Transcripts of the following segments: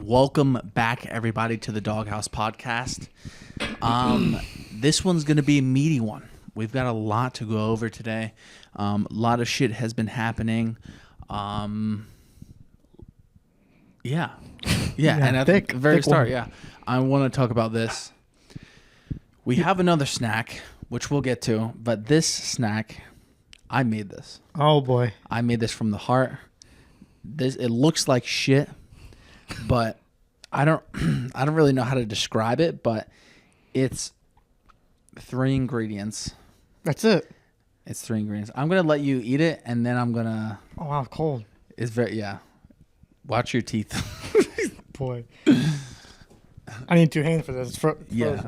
Welcome back, everybody, to the Doghouse Podcast. This one's going to be a meaty one. We've got a lot to go over today. A lot of shit has been happening. And at the very start, I want to talk about this. We have another snack, which we'll get to, but this snack, I made this. Oh boy, I made this from the heart. It looks like shit, but I don't really know how to describe it. But it's 3 ingredients. that's it. It's 3 ingredients. I'm gonna let you eat it, and then I'm gonna. Oh wow, cold. It's very Watch your teeth. Boy, I need 2 hands for this. Yeah.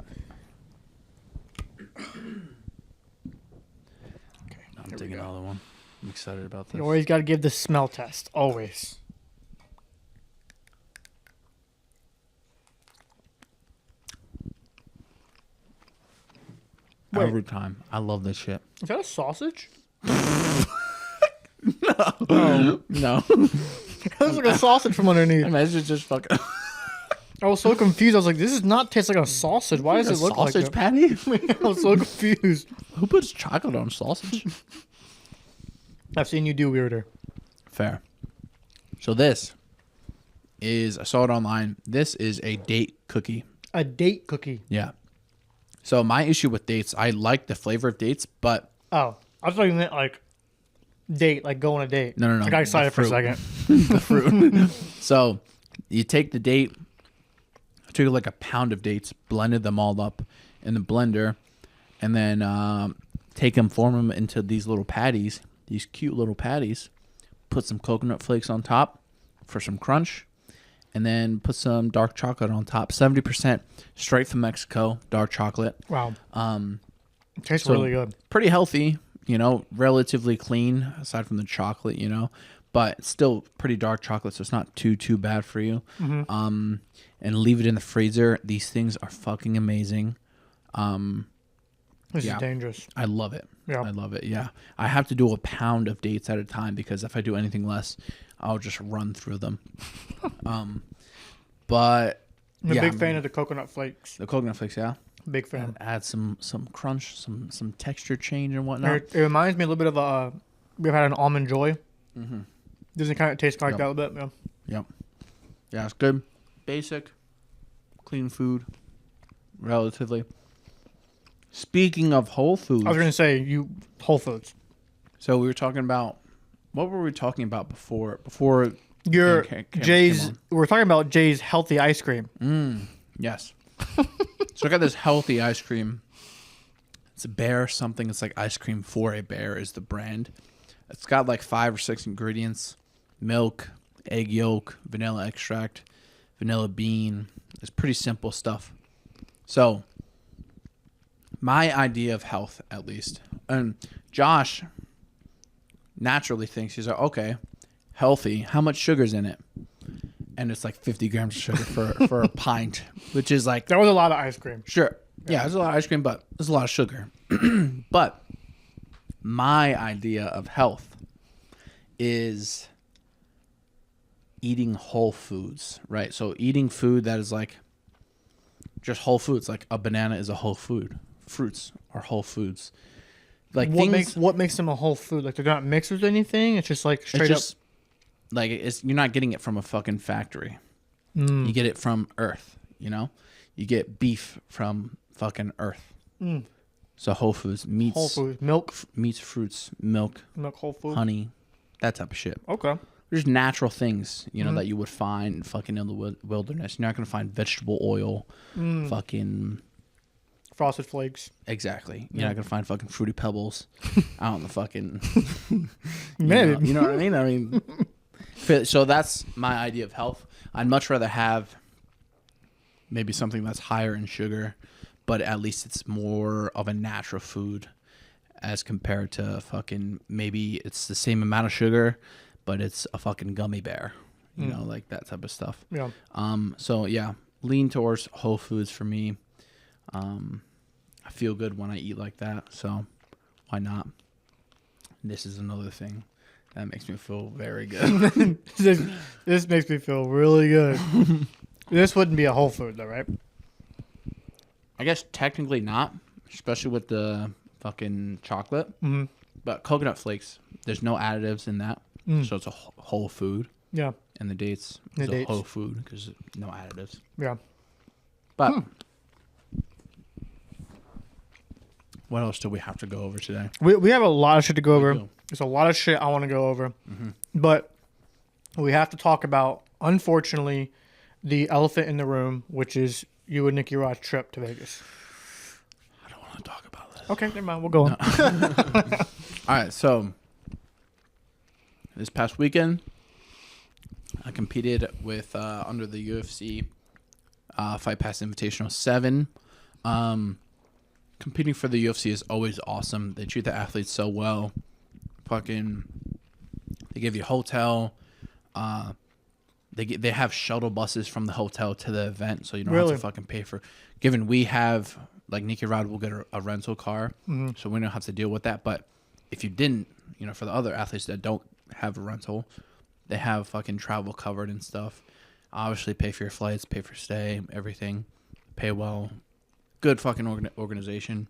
Okay, I'm taking another one. I'm excited about this. You always got to give the smell test. Always. Every time. I love this shit. Is that a sausage? No. It looks like a sausage from underneath. Imagine it's just fucking I was so confused. I was like, "This does not taste like a sausage. Why does it look like sausage that?" patty? I was so confused. Who puts chocolate on sausage? I've seen you do weirder. Fair. So this is, I saw it online. This is a date cookie. A date cookie. Yeah. So my issue with dates, I like the flavor of dates, but Oh, I thought you meant like date, like go on a date. No. I got excited for a second. the fruit. So you take the date. I took like a pound of dates, blended them all up in the blender, and then take them, form them into these little patties, these cute little patties. Put some coconut flakes on top for some crunch, and then put some dark chocolate on top. 70% straight from Mexico, dark chocolate. Wow. It tastes really good. Pretty healthy, relatively clean aside from the chocolate, but still pretty dark chocolate, so it's not too bad for you. Mm-hmm. And leave it in the freezer. These things are fucking amazing. This is dangerous. I love it. Yeah. I love it. Yeah. I have to do a pound of dates at a time because if I do anything less, I'll just run through them. But I'm a big fan of the coconut flakes. The coconut flakes, yeah. Big fan. Add some crunch, some texture change and whatnot. It reminds me a little bit of we've had an almond joy. Mm-hmm. Doesn't it kind of taste like that a little bit? Yeah. Yep. Yeah, it's good. Basic, clean food, relatively. Speaking of Whole Foods. I was going to say, Whole Foods. So we were talking about, what were we talking about before Jay's, we're talking about Jay's healthy ice cream. Yes. So I got this healthy ice cream. It's a bear something. It's like ice cream for a bear is the brand. It's got like 5 or 6 ingredients. Milk, egg yolk, vanilla extract, vanilla bean. It's pretty simple stuff. So my idea of health, at least, and Josh naturally thinks, he's like, okay, healthy, how much sugar's in it? And it's like 50 grams of sugar for a pint, which is like... That was a lot of ice cream. Sure. Yeah, there's a lot of ice cream, but there's a lot of sugar. But my idea of health is eating whole foods, right? So eating food that is like just whole foods, like a banana is a whole food. Fruits are whole foods. Like what makes them a whole food? Like they're not mixed with anything? It's just like straight up... Like you're not getting it from a fucking factory. You get it from Earth, You get beef from fucking Earth. So whole foods, meats, whole foods, milk, meats, fruits, milk, whole food, honey, that type of shit. Okay. There's natural things, that you would find fucking in the wilderness. You're not gonna find vegetable oil, fucking Frosted Flakes. Exactly. You're not gonna find fucking Fruity Pebbles out in the fucking. Maybe. You know what I mean? I mean, so that's my idea of health. I'd much rather have maybe something that's higher in sugar, but at least it's more of a natural food as compared to fucking, maybe it's the same amount of sugar, but it's a fucking gummy bear, like that type of stuff. Yeah. So yeah, lean towards whole foods for me. I feel good when I eat like that, so why not? This is another thing that makes me feel very good. This makes me feel really good. This wouldn't be a whole food though, right? I guess technically not, especially with the fucking chocolate. Mm-hmm. But coconut flakes, there's no additives in that, so it's a whole food. Yeah. And the dates is a whole food because no additives. Yeah. But what else do we have to go over today? We have a lot of shit to go over. do. There's a lot of shit I want to go over. But we have to talk about, unfortunately, the elephant in the room, which is you and Nicky Rod's trip to Vegas. I don't want to talk about this. Okay, never mind. We'll go on. All right, so this past weekend, I competed with under the UFC Fight Pass Invitational 7. Competing for the UFC is always awesome. They treat the athletes so well. They give you a hotel. They have shuttle buses from the hotel to the event, so you don't have to fucking pay for. Given we have, like, Nicky Rod will get a rental car, so we don't have to deal with that. But if you didn't, for the other athletes that don't have a rental, they have fucking travel covered and stuff. Obviously, pay for your flights, pay for stay, everything. Pay well. Good fucking organization.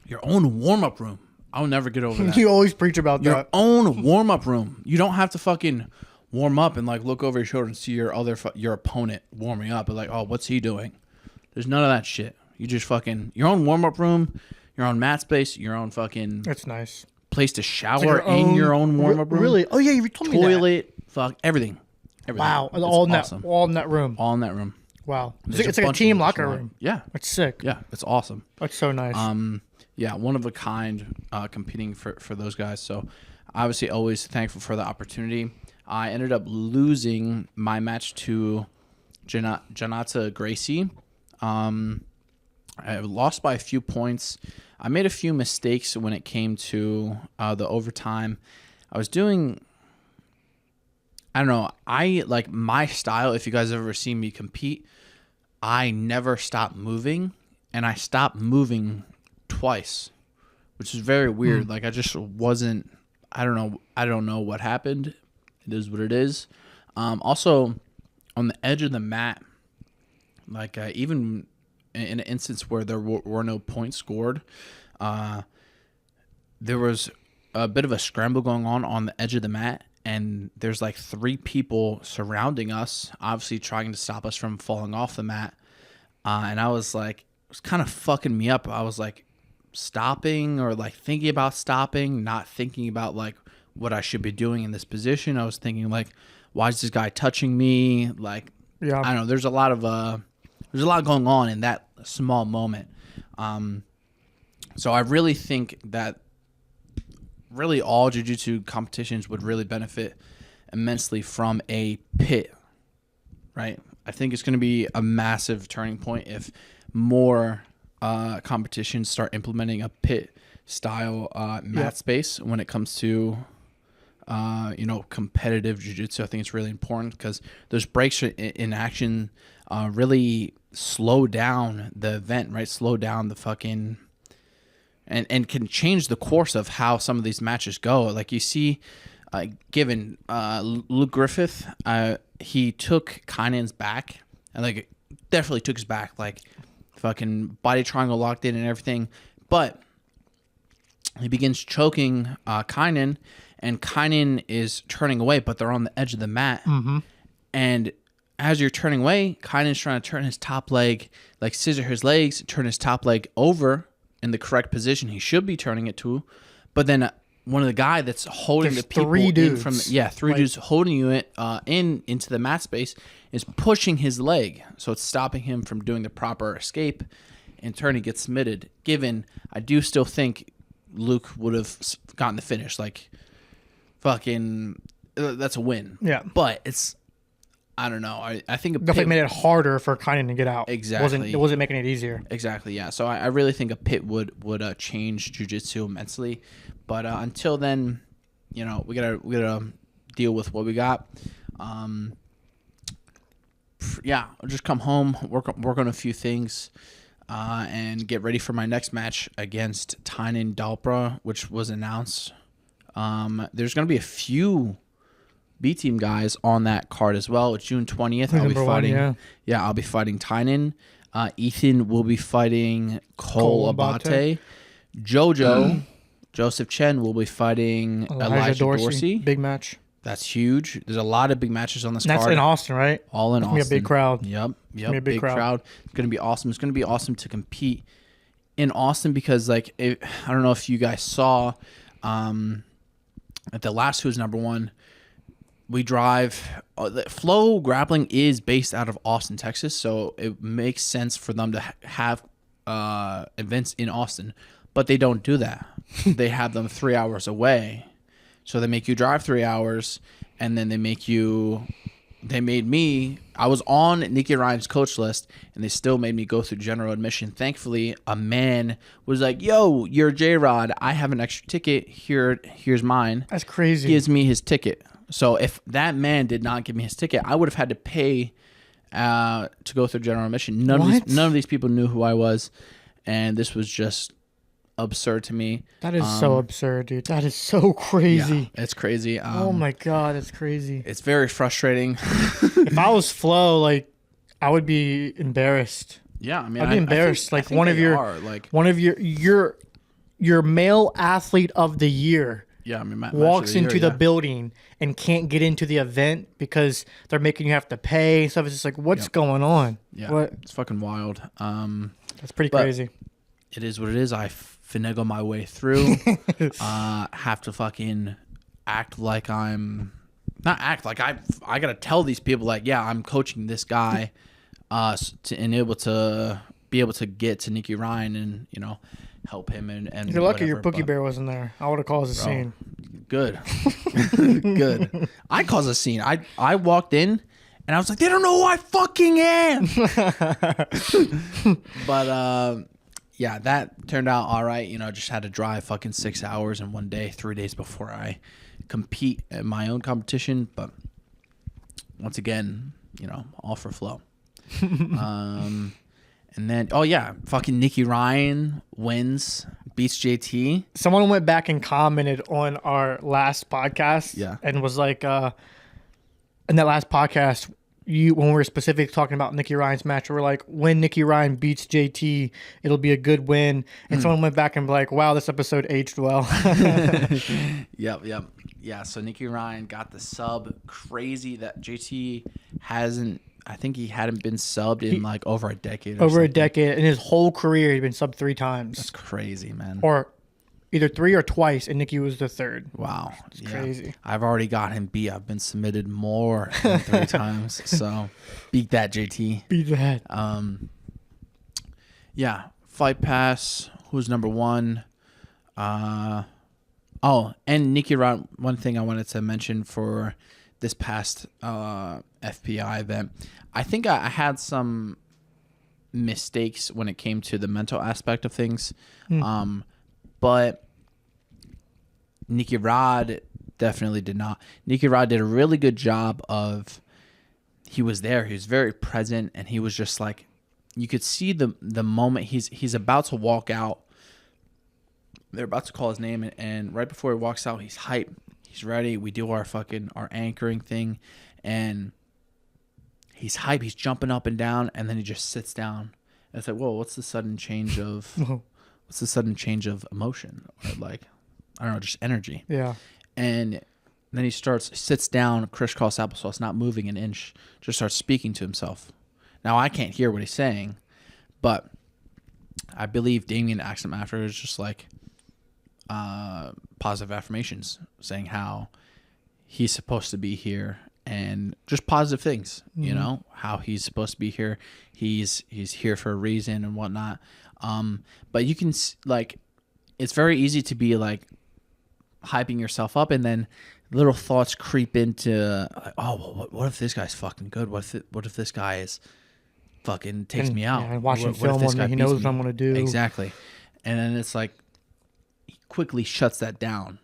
Your own warm-up room. I'll never get over that. You always preach about Your that. own warm-up room. You don't have to fucking warm up and, like, look over your shoulder and see your opponent warming up. And, like, oh, what's he doing? There's none of that shit. You just fucking... Your own warm-up room, your own mat space, your own fucking... That's nice. Place to shower in your own warm-up room. Really? Oh, yeah, you told me that. Toilet, fuck, everything. Wow. It's All in awesome. that room. All in that room. Wow. There's It's like a bunch team of locker additional- room. Yeah. That's sick. Yeah, it's awesome. That's so nice. Yeah, one of a kind, competing for those guys. So, obviously, always thankful for the opportunity. I ended up losing my match to Janata Gracie. I lost by a few points. I made a few mistakes when it came to the overtime. I was doing... I don't know. I like my style. If you guys have ever seen me compete, I never stop moving, and I stopped moving twice, which is very weird. Like, I just wasn't. I don't know. I don't know what happened. It is what it is. Also, on the edge of the mat, like even in an instance where there were no points scored, there was a bit of a scramble going on the edge of the mat. And there's like 3 people surrounding us, obviously trying to stop us from falling off the mat. And I was like, it was kind of fucking me up. I was like stopping or like thinking about stopping, not thinking about like what I should be doing in this position. I was thinking like, why is this guy touching me? Like, yeah. I don't know. There's a lot going on in that small moment. So I really think that really all jiu-jitsu competitions would really benefit immensely from a pit, right? I think it's going to be a massive turning point if more competitions start implementing a pit style mat space when it comes to competitive jiu-jitsu. I think it's really important because those breaks in action really slow down the event, right? Slow down the fucking... And can change the course of how some of these matches go. Like you see, given Luke Griffith, he took Kainan's back and like definitely took his back, like fucking body triangle locked in and everything. But he begins choking Kainan, and Kainan is turning away, but they're on the edge of the mat. Mm-hmm. And as you're turning away, Kainan's trying to turn his top leg, like scissor his legs, turn his top leg over in the correct position he should be turning it to, but then one of the guy that's holding There's the people 3 dudes. three dudes holding you into the mat space is pushing his leg, so it's stopping him from doing the proper escape. In turn, he gets submitted. Given, I do still think Luke would have gotten the finish. Like, fucking, that's a win. Yeah, but it's. I don't know. I think definitely made it harder for Kainan to get out. Exactly. It wasn't making it easier. Exactly. Yeah. So I really think a pit would change jiu-jitsu immensely, but until then, we gotta deal with what we got. I'll just come home, work on a few things, and get ready for my next match against Tynan Dalpra, which was announced. There's gonna be a few B team guys on that card as well. June 20th, I'll be fighting. I'll be fighting Tynan. Ethan will be fighting Caulibuds. Jojo, Joseph Chen will be fighting Elijah Dorsey. Big match. That's huge. There's a lot of big matches on this card. That's in Austin, right? All in Austin. It's going to be a big crowd. Yep. Big crowd. It's going to be awesome. It's going to be awesome to compete in Austin because, like, I don't know if you guys saw at the last Who's Number One, we drive. Flow Grappling is based out of Austin, Texas, so it makes sense for them to have events in Austin, but they don't do that. They have them 3 hours away. So they make you drive 3 hours, and then they made me, I was on Nicky Ryan's coach list, and they still made me go through general admission. Thankfully, a man was like, yo, you're J-Rod. I have an extra ticket. Here's mine. That's crazy. Gives me his ticket. So if that man did not give me his ticket, I would have had to pay to go through general admission. None of these people knew who I was, and this was just absurd to me. That is so absurd, dude. That is so crazy. Yeah, it's crazy. Oh my god, that's crazy. It's very frustrating. If I was Flo, like, I would be embarrassed. Yeah, I mean, I'd be embarrassed. I think one of your male athlete of the year. Yeah, I mean, walks into the building and can't get into the event because they're making you have to pay and stuff. It's just like, what's going on? Yeah, it's fucking wild. That's pretty crazy. It is what it is. I finagle my way through. Have to fucking act like I'm not act like I gotta tell these people like, yeah, I'm coaching this guy, and able to get to Nicky Ryan and help him and you're lucky your Pookie Bear wasn't there. I would have caused a scene. Good. Good. I caused a scene. I walked in and I was like, they don't know who I fucking am. But yeah, that turned out all right. Just had to drive fucking 6 hours in one day, 3 days before I compete at my own competition. But once again, all for flow. And then, fucking Nicky Ryan wins, beats JT. Someone went back and commented on our last podcast. Yeah. And was like, in that last podcast, when we were specifically talking about Nicky Ryan's match, we were like, when Nicky Ryan beats JT, it'll be a good win. And someone went back and be like, wow, this episode aged well. Yep. Yeah, so Nicky Ryan got the sub. Crazy that JT hasn't. I think he hadn't been subbed in like over a decade. Over a decade. In his whole career, he'd been subbed 3 times. That's crazy, man. Or either 3 or twice, and Nicky was the 3rd. Wow. It's crazy. I've already got him beat. I've been submitted more than 3 times. So beat that, JT. Beat that. Yeah. Fight Pass. Who's number 1? And Nicky Ryan. One thing I wanted to mention for this past FPI event, I think I had some mistakes when it came to the mental aspect of things, but Nicky Rod definitely did not. Nicky Rod did a really good job of, he was there, he was very present, and he was just like, you could see the moment he's about to walk out, they're about to call his name, and right before he walks out, he's hyped. He's ready. We do our anchoring thing, and he's hype. He's jumping up and down, and then he just sits down. And it's like, whoa, what's the sudden change of emotion? Or like, I don't know, just energy. Yeah. And then he sits down, crisscross applesauce, not moving an inch, just starts speaking to himself. Now I can't hear what he's saying, but I believe Damien asked him after. It was just like, positive affirmations saying how he's supposed to be here and just positive things, how he's supposed to be here. He's here for a reason and whatnot. But you can like, it's very easy to be like hyping yourself up and then little thoughts creep into like, oh, what if this guy's fucking good? What if this guy is fucking takes me out? Yeah, watching film on me, he knows what I'm going to do. Exactly. And then it's like, quickly shuts that down,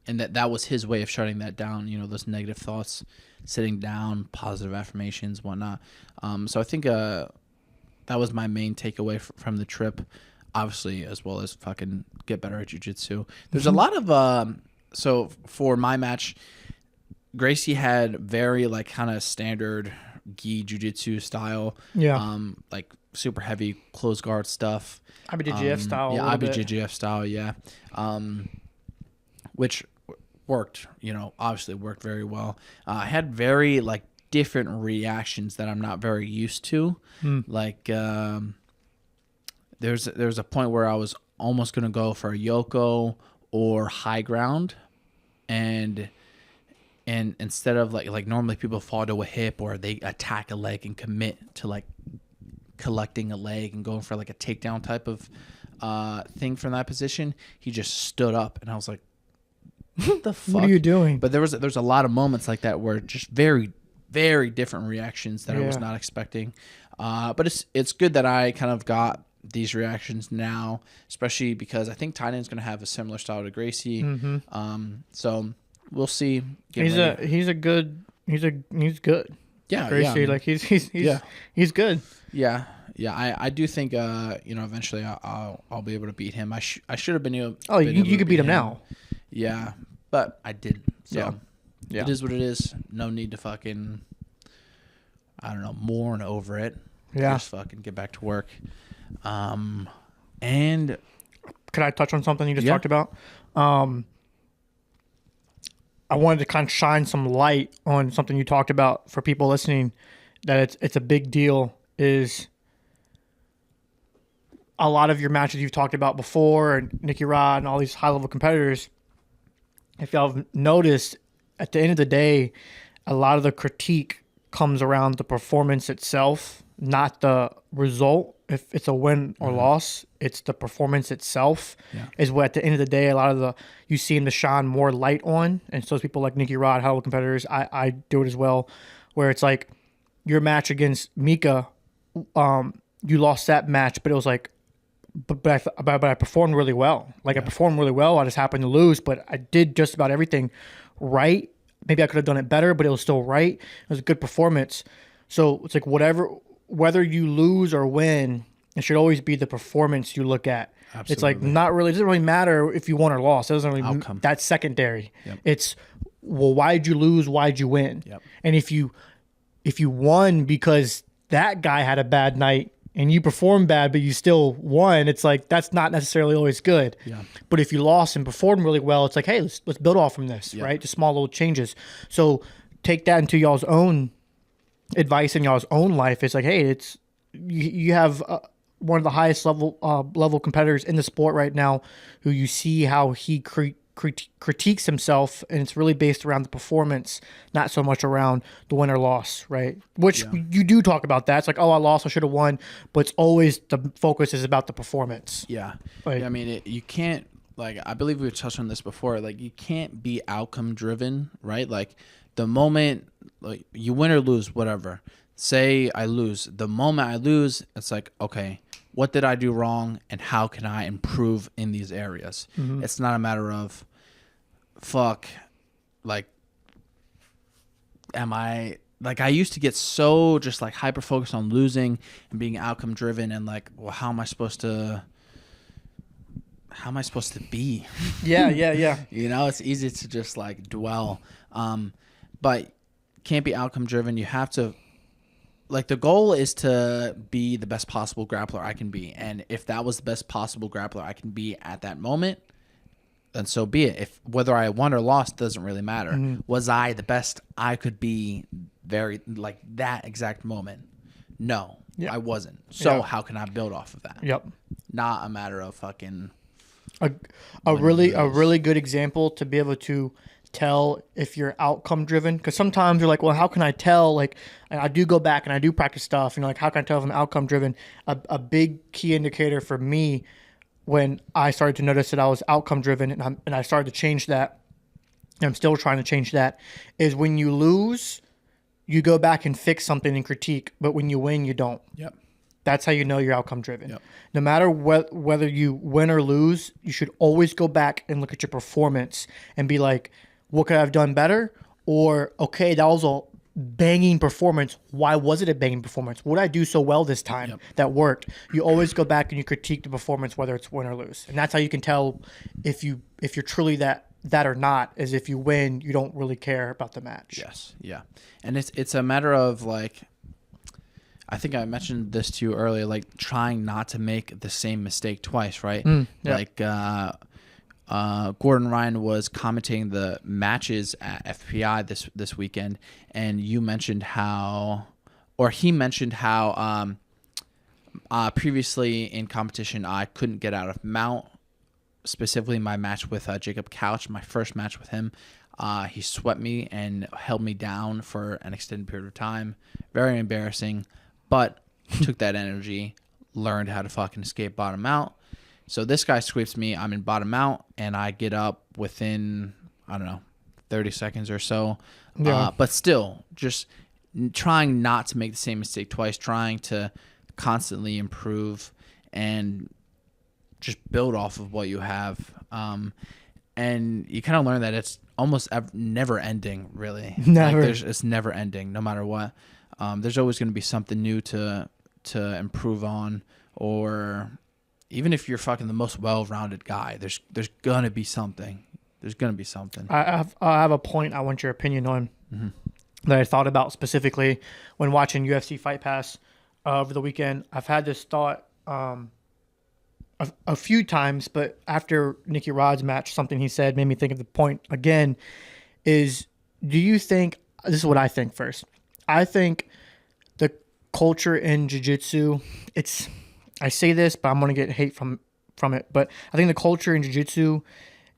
and that was his way of shutting that down, those negative thoughts, sitting down, positive affirmations, whatnot. So I think that was my main takeaway from the trip, obviously, as well as fucking get better at jiu-jitsu. There's a lot of so for my match, Gracie had very like kind of standard gi jiu-jitsu style. Yeah. Like super heavy close guard stuff. IBJJF style. Yeah, IBJJF style. Yeah. Which worked. Obviously worked very well. I had very like different reactions that I'm not very used to. Like there's a point where I was almost gonna go for a Yoko or high ground, and instead of like normally people fall to a hip or they attack a leg and commit to like collecting a leg and going for like a takedown type of thing from that position, he just stood up and I was like, what the fuck? What are you doing? But there's a lot of moments like that where just very, very different reactions that I was not expecting. But it's good that I kind of got these reactions now, especially because I think Tynan's going to have a similar style to Gracie. So we'll see. He's good. Yeah, Gracie, like he's good. Yeah. I do think eventually I'll be able to beat him. I should have been able. Oh, you could beat him now. Yeah, but I didn't. So yeah. It is what it is. No need to fucking mourn over it. Yeah. Just fucking get back to work. And could I touch on something you just talked about? I wanted to kind of shine some light on something you talked about for people listening, that it's a big deal. Is a lot of your matches you've talked about before, and Nicky Rod and all these high level competitors, if y'all have noticed, at the end of the day, a lot of the critique comes around the performance itself, not the result. If it's a win or loss, it's the performance itself is what, at the end of the day, a lot of you seem to shine more light on. And so people like Nicky Rod, high level competitors, I do it as well, where it's like your match against Mika, you lost that match, but it was like, but I performed really well. Like I performed really well. I just happened to lose, but I did just about everything right. Maybe I could have done it better, but it was still right. It was a good performance. So it's like whether you lose or win, it should always be the performance you look at. Absolutely. It's like it doesn't really matter if you won or lost. It doesn't really Outcome. That's secondary. Yep. It's, well, why'd you lose? Why'd you win? Yep. And if you won because that guy had a bad night and you performed bad, but you still won, it's like, that's not necessarily always good. Yeah. But if you lost and performed really well, it's like, hey, let's build off from this, right? Just small little changes. So take that into y'all's own advice in y'all's own life. It's like, hey, you have one of the highest level competitors in the sport right now, who you see how he critiques himself, and it's really based around the performance, not so much around the win or loss, right? Which you do talk about that. It's like, oh, I lost, I should have won, but it's always the focus is about the performance. Yeah. Like, I mean, you can't, like, I believe we've touched on this before, like, you can't be outcome driven, right? Like, the moment, like, you win or lose, whatever. Say I lose. The moment I lose, it's like, okay, what did I do wrong, and how can I improve in these areas? It's not a matter of, fuck, like, I used to get so just like hyper focused on losing and being outcome driven, and like, well, how am I supposed to be? Yeah. It's easy to just like dwell, but can't be outcome driven. You have to, like, the goal is to be the best possible grappler I can be. And if that was the best possible grappler I can be at that moment, then so be it. If whether I won or lost doesn't really matter. Was I the best I could be like that exact moment? No, I wasn't. So how can I build off of that? Yep. Not a matter of fucking a really good example to be able to tell if you're outcome driven, because sometimes you're like, well, how can I tell? Like, I do go back and I do practice stuff, like, how can I tell if I'm outcome driven? A big key indicator for me when I started to notice that I was outcome driven, and I started to change that, and I'm still trying to change that, is when you lose, you go back and fix something and critique, but when you win, you don't. Yep. That's how you know you're outcome driven. Yep. No matter whether you win or lose, you should always go back and look at your performance and be like, what could I have done better? Or, okay, that was a banging performance. Why was it a banging performance? What did I do so well this time that worked? You always go back and you critique the performance, whether it's win or lose. And that's how you can tell if you're truly that that or not is if you win, you don't really care about the match. Yes. Yeah. And it's a matter of like, I think I mentioned this to you earlier, like trying not to make the same mistake twice, right? Yeah. Like Gordon Ryan was commentating the matches at FPI this weekend, and you mentioned how, or he mentioned how previously in competition I couldn't get out of mount, specifically my match with Jacob Couch, my first match with him. He swept me and held me down for an extended period of time. Very embarrassing, but took that energy, learned how to fucking escape bottom out. So this guy sweeps me, I'm in bottom out, and I get up within, I don't know, 30 seconds or so. Yeah. But still, just trying not to make the same mistake twice, trying to constantly improve and just build off of what you have. And you kind of learn that it's almost never ending, really. Never. Like it's never ending, no matter what. There's always going to be something new to improve on, or even if you're fucking the most well-rounded guy, there's gonna be something. There's gonna be something. I have a point I want your opinion on that I thought about specifically when watching UFC Fight Pass over the weekend. I've had this thought a few times, but after Nicky Rod's match, something he said made me think of the point again. Is, do you think, this is what I think first. I think the culture in jiu-jitsu, I say this, but I'm going to get hate from it. But I think the culture in jiu-jitsu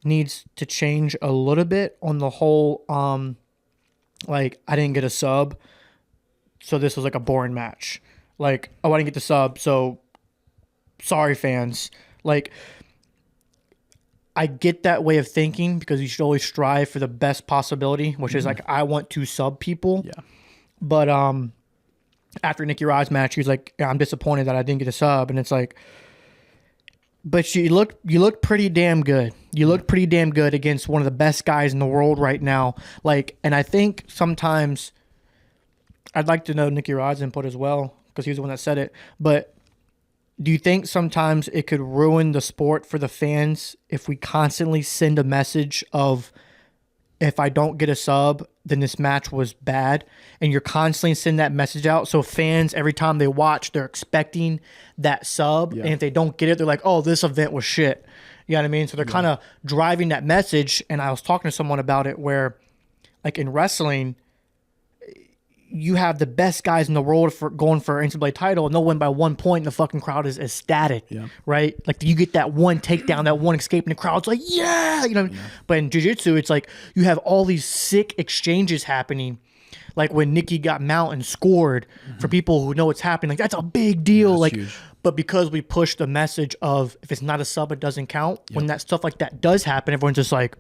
needs to change a little bit on the whole, like, I didn't get a sub, so this was like a boring match. Like, oh, I didn't get the sub, so sorry, fans. Like, I get that way of thinking because you should always strive for the best possibility, which is like, I want to sub people. Yeah. But after Nicky Rod's match, he was like, yeah, I'm disappointed that I didn't get a sub. And it's like, but you look pretty damn good. You look pretty damn good against one of the best guys in the world right now. Like, and I think sometimes I'd like to know Nicky Rod's input as well, because he was the one that said it. But do you think sometimes it could ruin the sport for the fans if we constantly send a message of, if I don't get a sub, then this match was bad, and you're constantly sending that message out? So fans, every time they watch, they're expecting that sub, and if they don't get it, they're like, oh, this event was shit. You know what I mean? So they're kind of driving that message. And I was talking to someone about it where, like in wrestling, you have the best guys in the world for going for an NCAA title, and they'll win by 1 point, and the fucking crowd is ecstatic, right? Like, you get that one takedown, that one escape, and the crowd's like, yeah, you know. But in jiu-jitsu, it's like you have all these sick exchanges happening. Like when Nicky got mount and scored, for people who know what's happening, like, that's a big deal. Yeah, like, huge. But because we push the message of, if it's not a sub, it doesn't count. When that stuff like that does happen, everyone's just like,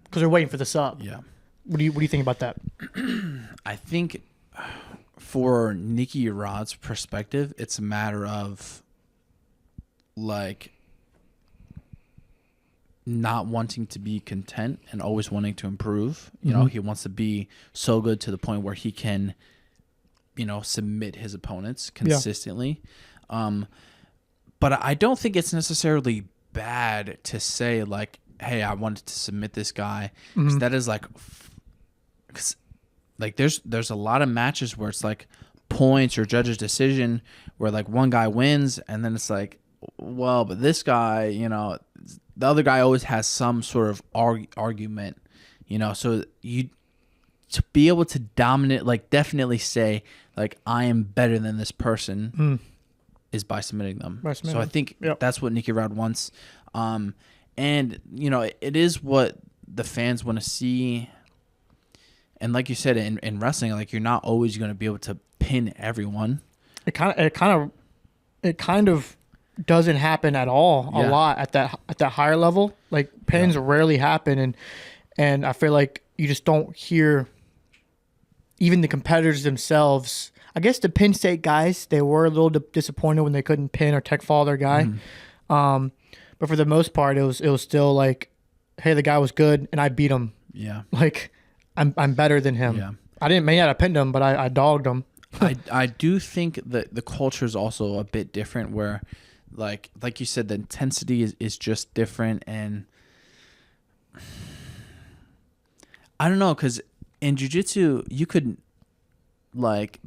because they're waiting for the sub. Yeah. What do you think about that? I think for Nicky Rod's perspective, it's a matter of like not wanting to be content and always wanting to improve. You know, he wants to be so good to the point where he can, you know, submit his opponents consistently. But I don't think it's necessarily bad to say like, hey, I wanted to submit this guy, because that is like, like there's a lot of matches where it's like points or judge's decision where like one guy wins, and then it's like, well, but this guy, you know, the other guy always has some sort of argument, you know. So you, to be able to dominate, like definitely say like, I am better than this person, is by submitting them. So I think that's what Nicky Rod wants. And you know, it is what the fans want to see. And like you said, in wrestling, like, you're not always going to be able to pin everyone. It kind of doesn't happen at all a lot at that higher level. Like, pins rarely happen, and I feel like you just don't hear even the competitors themselves. I guess the Penn State guys, they were a little disappointed when they couldn't pin or tech fall their guy. But for the most part, it was still like, hey, the guy was good and I beat him. Yeah. Like, I'm better than him. Yeah. I didn't may not have pinned him, but I dogged him. I do think that the culture is also a bit different, where like you said, the intensity is just different, and I don't know, because in jiu-jitsu, you could, like,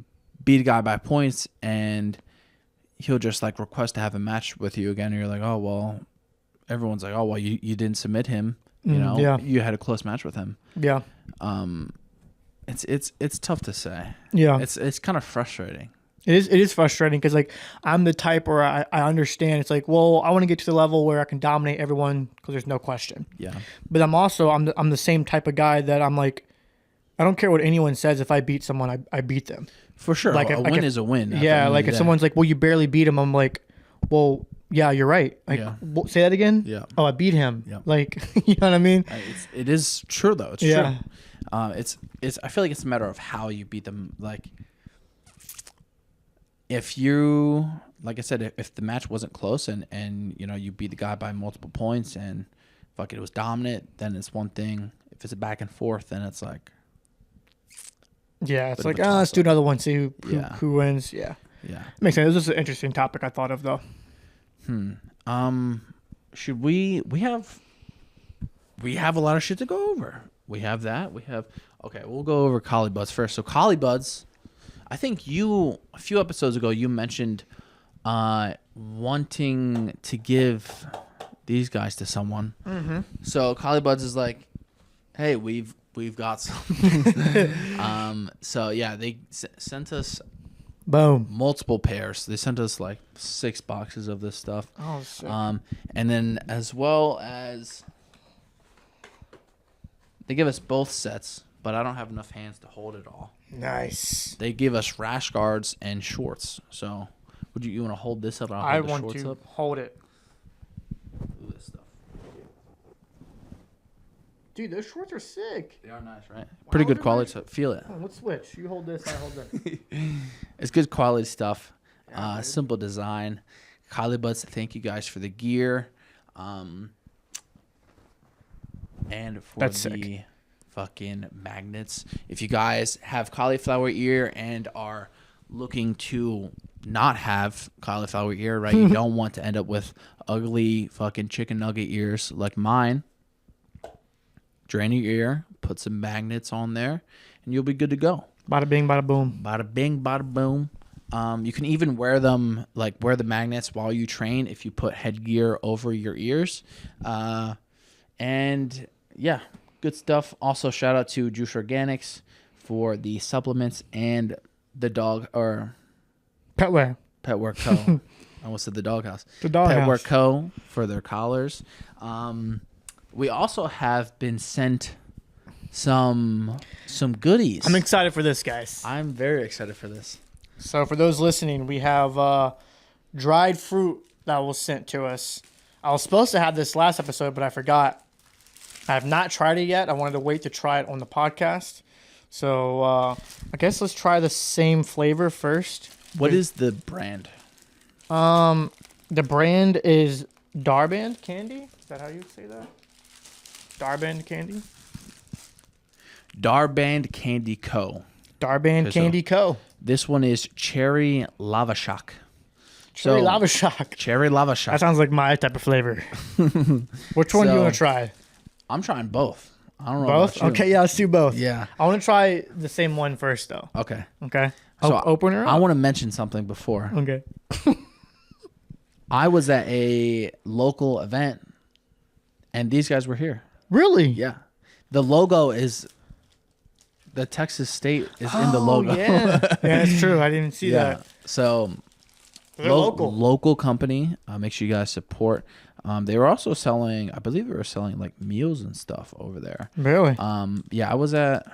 beat a guy by points, and he'll just, like, request to have a match with you again. And you're like, oh, well, everyone's like, oh, well, you didn't submit him. You know, yeah. you had a close match with him. Yeah. It's tough to say. Yeah. It's kind of frustrating. It is frustrating because, like, I'm the type where I understand. It's like, well, I want to get to the level where I can dominate everyone because there's no question. Yeah. But I'm the same type of guy that I'm like, I don't care what anyone says. If I beat someone, I beat them. For sure. Like, a win is a win. Yeah. Like if someone's like, well, you barely beat him. I'm like, well, yeah, you're right. Like, say that again. Yeah. Oh, I beat him. Yeah. Like, you know what I mean? It is true though. It's Yeah. true. It's. I feel like it's a matter of how you beat them. Like, if you, like I said, if the match wasn't close and you know you beat the guy by multiple points and fuck it was dominant, then it's one thing. If it's a back and forth, then it's like. Yeah, it's like, let's do another one. See who wins. Yeah. Yeah. Makes sense. This is an interesting topic I thought of though. Should we have a lot of shit to go over. We have that. Okay, we'll go over Caulibuds first. So Caulibuds, I think a few episodes ago you mentioned wanting to give these guys to someone. Mm-hmm. So Caulibuds is like, hey, we've got some. So yeah, they sent us Boom. multiple pairs. They sent us like 6 boxes of this stuff. Oh, sick. And then as well as they give us both sets, but I don't have enough hands to hold it all. Nice. They give us rash guards and shorts. So would you want to hold this up? I want to hold it. Ooh, this stuff. Dude, those shorts are sick. They are nice, right? Pretty good quality. So feel it. Oh, let's switch. You hold this, I hold that. It's good quality stuff. Yeah, Simple design. Caulibuds, thank you guys for the gear. And for That's the sick. fucking magnets. If you guys have cauliflower ear and are looking to not have cauliflower ear, right? You don't want to end up with ugly fucking chicken nugget ears like mine. Drain your ear, put some magnets on there, and you'll be good to go. Bada bing, bada boom. Bada bing, bada boom. You can even wear them, like wear the magnets while you train if you put headgear over your ears. And yeah, good stuff. Also, shout out to Juce Organics for the supplements and the dog or Petwear. Petwear Co. I almost said the doghouse. The doghouse. Petwear Co. for their collars. We also have been sent some goodies. I'm excited for this, guys. I'm very excited for this. So for those listening, we have dried fruit that was sent to us. I was supposed to have this last episode, but I forgot. I have not tried it yet. I wanted to wait to try it on the podcast. So I guess let's try the same flavor first. What is the brand? The brand is Darband Candy. Is that how you say that? Darband Candy? Darband Candy Co. Darband Candy Co. This one is Cherry Lava Shock. Cherry Lava Shock. Cherry Lava Shock. That sounds like my type of flavor. Which one do you want to try? I'm trying both. I don't know. Both? About you. Okay, yeah, let's do both. Yeah. I want to try the same one first, though. Okay. Okay. So open her up. I want to mention something before. Okay. I was at a local event, and these guys were here. Really? Yeah. The logo is the Texas State is in the logo. Yeah. Yeah, that's true. I didn't see that. So They're local. Local company. Make sure you guys support. They were also selling, I believe they were selling like meals and stuff over there. Really? Yeah, I was at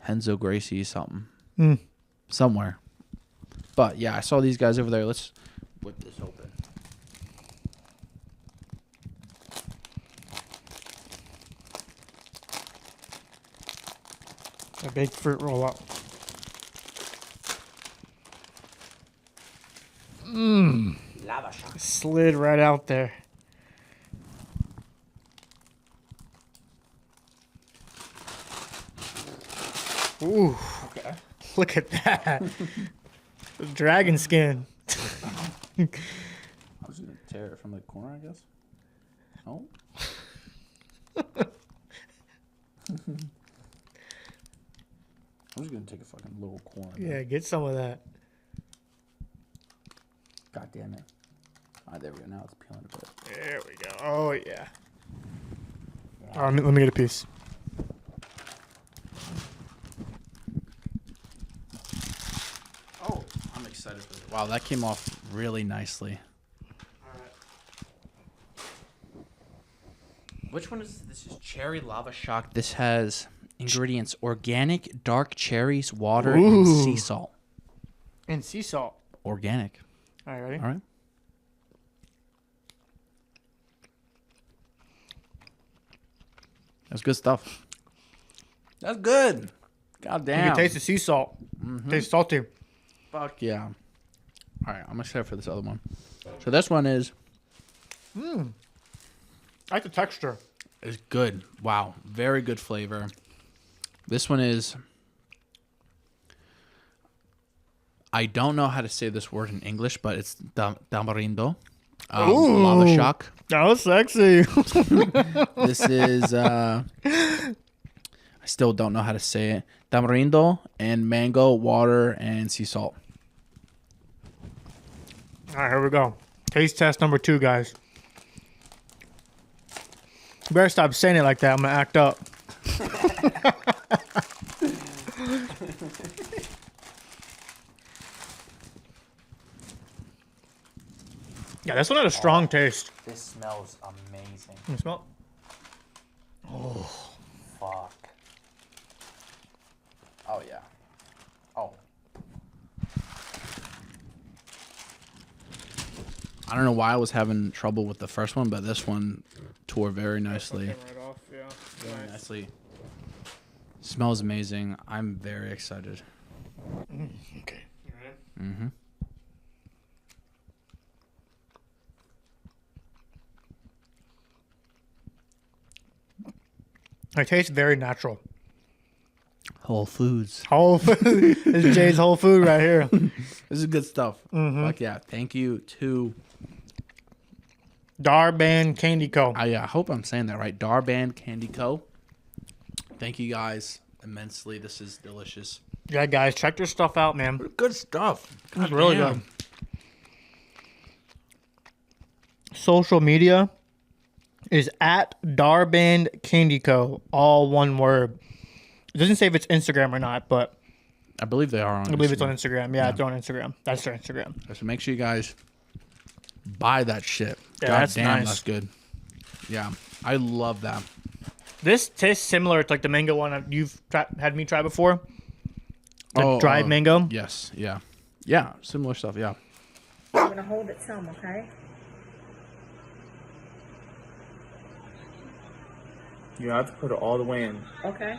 Henzo Gracie something. Somewhere. But yeah, I saw these guys over there. Let's whip this open. A big fruit roll up. Lava Shock. Slid right out there. Ooh. Okay. Look at that. Dragon skin. I was going to tear it from the corner, I guess. Oh. I'm just gonna take a fucking little corn. Yeah, get some of that. God damn it. Alright, there we go. Now it's peeling a bit. There we go. Oh, yeah. Let me get a piece. Oh, I'm excited for this. Wow, that came off really nicely. Which one is this? This is cherry lava shock. This has ingredients: organic, dark cherries, water, and sea salt. And sea salt. Organic. All right, ready? All right. That's good stuff. That's good. God damn. You can taste the sea salt. Tastes salty. Fuck yeah. All right, I'm excited for this other one. So this one is I like the texture. It's good. Wow. Very good flavor. This one is... I don't know how to say this word in English, but it's tamarindo. Lava shock. That was sexy. This is... I still don't know how to say it. Tamarindo and mango, water, and sea salt. All right, here we go. Taste test number 2, guys. You better stop saying it like that. I'm going to act up. Yeah, this one had a strong taste. This smells amazing. You smell it? Oh, fuck. Oh, yeah. Oh. I don't know why I was having trouble with the first one, but this one tore very nicely. Right off, yeah. Very nicely. Smells amazing. I'm very excited. Okay. You ready? Mm-hmm. It tastes very natural. Whole Foods. Whole food. This is Jay's whole food right here. This is good stuff. Fuck yeah. Thank you to... Darban Candy Co. I hope I'm saying that right. Darban Candy Co. Thank you guys immensely. This is delicious. Yeah, guys, check their stuff out, man. Good stuff. It's really good. Social media is at Darban Candy Co. All one word. It doesn't say if it's Instagram or not, but I believe they are on I believe it's on Instagram. Yeah, it's on Instagram. That's their Instagram. So make sure you guys buy that shit. Yeah, God that's damn, nice. that's good. Yeah, I love that. This tastes similar to like the mango one you've had me try before. The dried mango. Yes, yeah. Yeah, similar stuff, yeah. I'm going to hold it some, okay? You have to put it all the way in. Okay.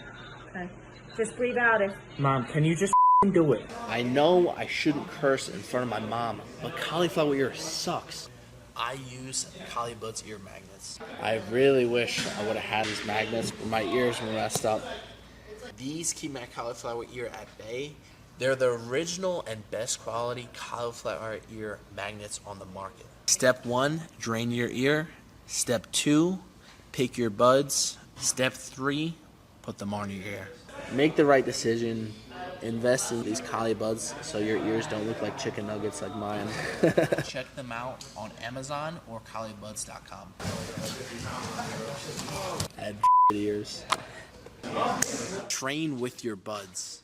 Okay. Just breathe out if... Mom, can you just do it? I know I shouldn't curse in front of my mom, but cauliflower ear sucks. I use Caulibuds ear magnets. I really wish I would have had these magnets, but my ears were messed up. These keep my cauliflower ear at bay. They're the original and best quality cauliflower ear magnets on the market. Step 1, drain your ear. Step 2, pick your buds. Step 3, put them on your ear. Make the right decision. Invest in these Caulibuds so your ears don't look like chicken nuggets like mine. Check them out on Amazon or Caulibuds.com. Add ears. Train with your buds.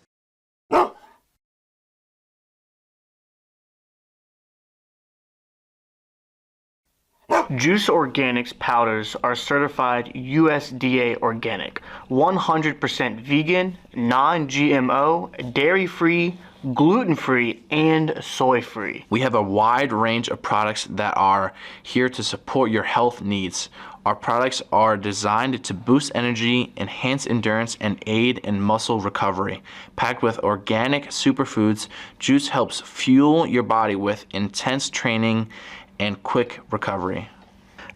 Juce Organic's powders are certified USDA organic, 100% vegan, non-GMO, dairy-free, gluten-free, and soy-free. We have a wide range of products that are here to support your health needs. Our products are designed to boost energy, enhance endurance, and aid in muscle recovery. Packed with organic superfoods, Juice helps fuel your body with intense training and quick recovery.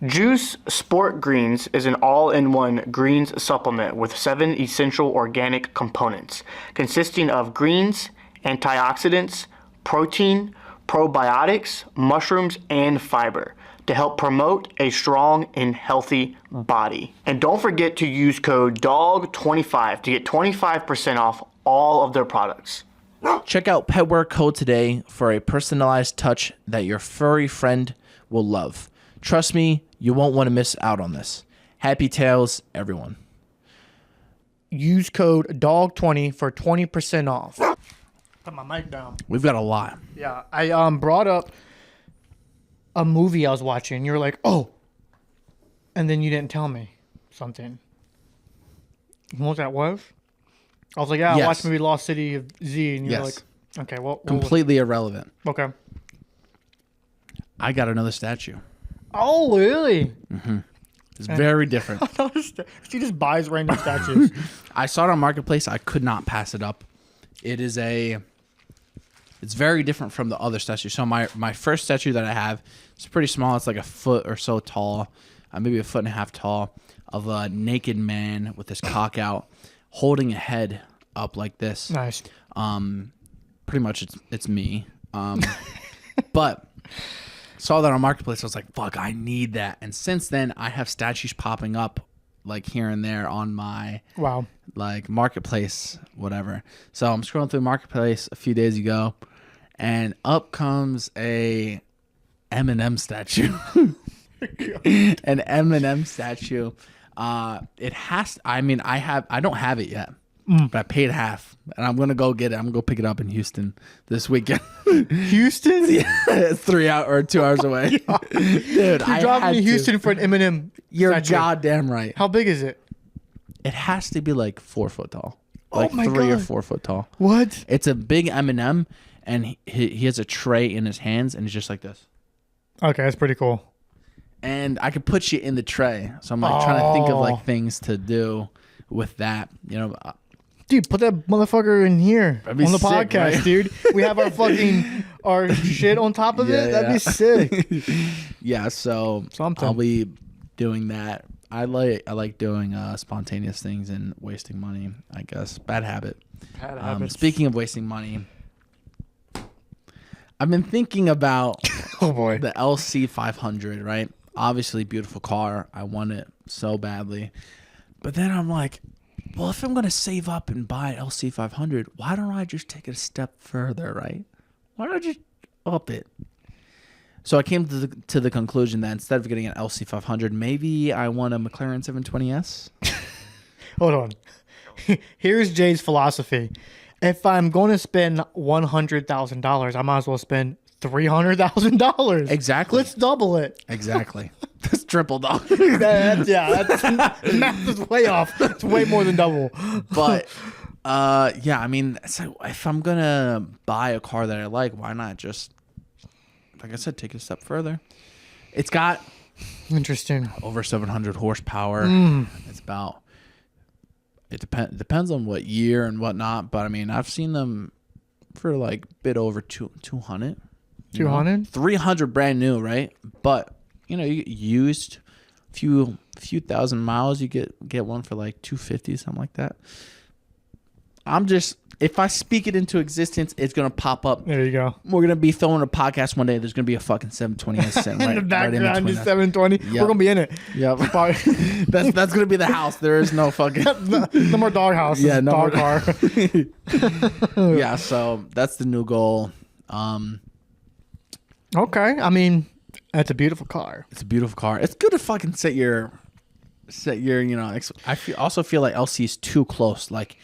Juice Sport Greens is an all-in-one greens supplement with 7 essential organic components, consisting of greens, antioxidants, protein, probiotics, mushrooms, and fiber to help promote a strong and healthy body. And don't forget to use code DAWG25 to get 25% off all of their products. Check out Petwear Code today for a personalized touch that your furry friend will love. Trust me, you won't want to miss out on this. Happy tails, everyone. Use code DAWG20 for 20% off. Put my mic down. We've got a lot. Yeah, I brought up a movie I was watching. You were like, oh. And then you didn't tell me something. What that was? I was like, yeah, I Yes. watched the movie Lost City of Z. And you're Yes. like, okay, well. Completely irrelevant. Okay. I got another statue. Oh, really? It's very different. She just buys random statues. I saw it on Marketplace. I could not pass it up. It's very different from the other statue. So my first statue that I have, it's pretty small. It's like a foot or so tall, maybe a foot and a half tall, of a naked man with his cock out, holding a head up like this. Nice. Pretty much it's me. But saw that on Marketplace. I was like, fuck, I need that. And since then, I have statues popping up like here and there on my Wow. like Marketplace, whatever. So I'm scrolling through Marketplace a few days ago, and up comes a Eminem statue. An Eminem statue. It has. I mean, I don't have it yet, but I paid half, and I'm gonna go get it. I'm gonna go pick it up in Houston this weekend. Houston? Yeah, it's 3 hours or 2 hours away. Dude, You're I driving had to Houston for an Eminem You're statue. goddamn right. How big is it? It has to be like 4 foot tall, like my 3 or God. 4 foot tall. What? It's a big Eminem, and he has a tray in his hands, and it's just like this. Okay, that's pretty cool. And I could put you in the tray, so I'm like trying to think of like things to do with that. You know, Dude, put that motherfucker in here on That'd be the sick, podcast, right? dude. We have our shit on top of it. That'd be sick. yeah. So Something. I'll be doing that. I like doing spontaneous things and wasting money. I guess bad habit. Bad habits. Speaking of wasting money, I've been thinking about Oh boy. the LC 500. Right, obviously beautiful car. I want it so badly, but then I'm like, well, if I'm gonna save up and buy an LC 500, why don't I just take it a step further? Right? Why don't I just up it? So I came to the conclusion that instead of getting an LC 500, maybe I want a McLaren 720S. Hold on. Here's Jay's philosophy. If I'm going to spend $100,000, I might as well spend $300,000. Exactly. Let's double it. Exactly. That's triple, dog. That's math is way off. It's way more than double. But yeah, I mean, so if I'm gonna buy a car that I like, why not just, like I said, take it a step further? It's got Interesting. over 700 horsepower. It's about. It depends on what year and whatnot, but I mean, I've seen them for like a bit over 200. 200? 300 brand new, right? But you know, you get used few thousand miles, you get one for like 250, something like that. I'm just, if I speak it into existence, it's gonna pop up. There you go. We're gonna be filming a podcast one day. There's gonna be a fucking 720 sitting In right, the background, right in just between us. 720. Yep. We're going to be in it. Yep. that's gonna be the house. There is no fucking No more dog house. Yeah, no dog more- car. yeah. So that's the new goal. Okay. I mean, that's a beautiful car. It's a beautiful car. It's good to fucking set your you know. Also feel like LC is too close. Like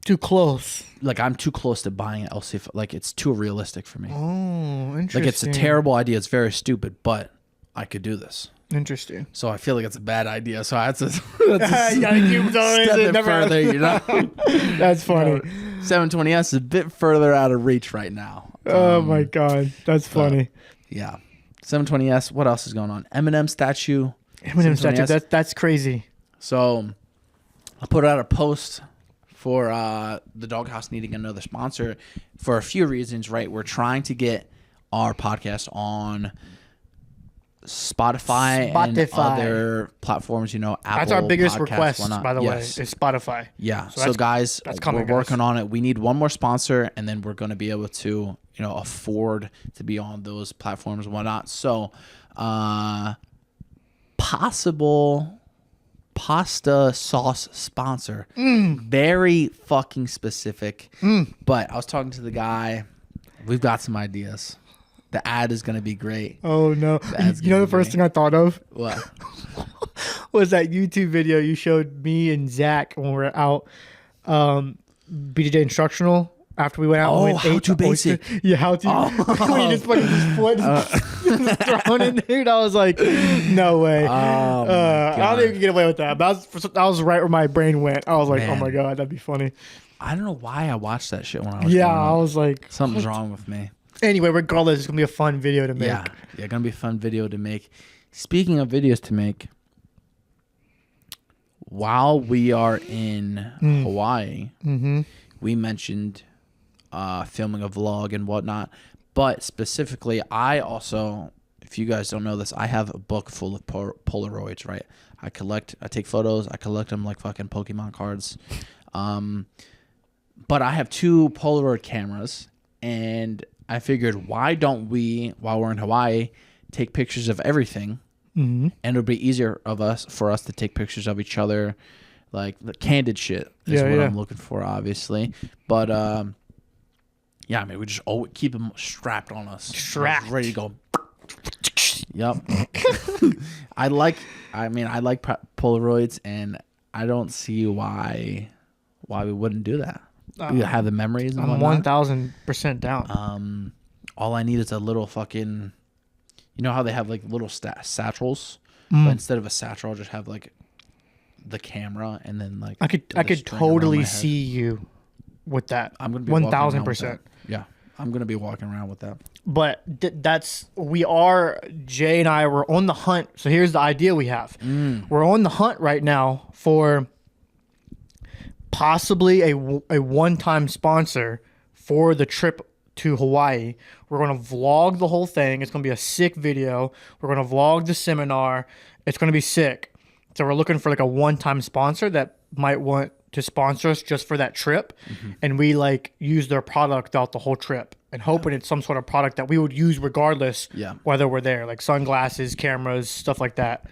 Too close. I'm too close to buying an LC. Like it's too realistic for me. Oh, interesting. Like it's a terrible idea. It's very stupid, but I could do this. Interesting. So I feel like it's a bad idea. So I had to, You gotta keep going. step it Never- further. You know, That's funny. 720S is a bit further out of reach right now. Oh my god, that's funny. Yeah, 720S. What else is going on? Eminem statue. Eminem statue. 720S. That's crazy. So I put out a post for the Doghouse needing another sponsor for a few reasons, right? We're trying to get our podcast on Spotify and other platforms, Apple. That's our biggest Podcasts, request, whatnot. by the Yes. way, is Spotify. Yeah. So So, that's- guys, that's coming, we're working guys. on it. We need one more sponsor, and then we're going to be able to, afford to be on those platforms and whatnot. So, possible pasta sauce sponsor. Very fucking specific. But I was talking to the guy. We've got some ideas. The ad is going to be great. Oh no! That's You know gonna the first be- thing I thought of What? was that YouTube video you showed me and Zach when we were out, BJJ instructional. After we went out, Oh, and we how ate to the oyster. basic. Yeah, how to. When you just put his foot thrown in, dude. I was like, no way. Oh, my I don't think you can get away with that. But that was right where my brain went. I was like, Man. oh my god, that'd be funny. I don't know why I watched that shit when I was Yeah, growing up. I was like, Something's wrong with me. anyway, regardless, it's gonna be a fun video to make. Yeah, gonna be a fun video to make. Speaking of videos to make, while we are in Hawaii, we mentioned filming a vlog and whatnot. But specifically, I also, if you guys don't know this, I have a book full of Polaroids, right? I take photos, I collect them like fucking Pokemon cards. But I have 2 Polaroid cameras, and I figured, why don't we, while we're in Hawaii, take pictures of everything? And it'll be easier for us to take pictures of each other, like the candid shit is what I'm looking for, obviously. But yeah, I mean, we just always keep them strapped on us, ready to go. Yep. I like Polaroids, and I don't see why we wouldn't do that. We have the memories and I'm whatnot. 1000% down. All I need is a little fucking, how they have like little satchels, but instead of a satchel, I'll just have like the camera, and then like I could totally see you with that. I'm gonna be 1000%. Yeah, I'm gonna be walking around with that. But Jay and I were on the hunt. So here's the idea we have. We're on the hunt right now for possibly a one-time sponsor for the trip to Hawaii. We're going to vlog the whole thing. It's going to be a sick video. We're going to vlog the seminar. It's going to be sick. So we're looking for like a one-time sponsor that might want to sponsor us just for that trip. And we like use their product throughout the whole trip, and hoping it's some sort of product that we would use regardless whether we're there, like sunglasses, cameras, stuff like that.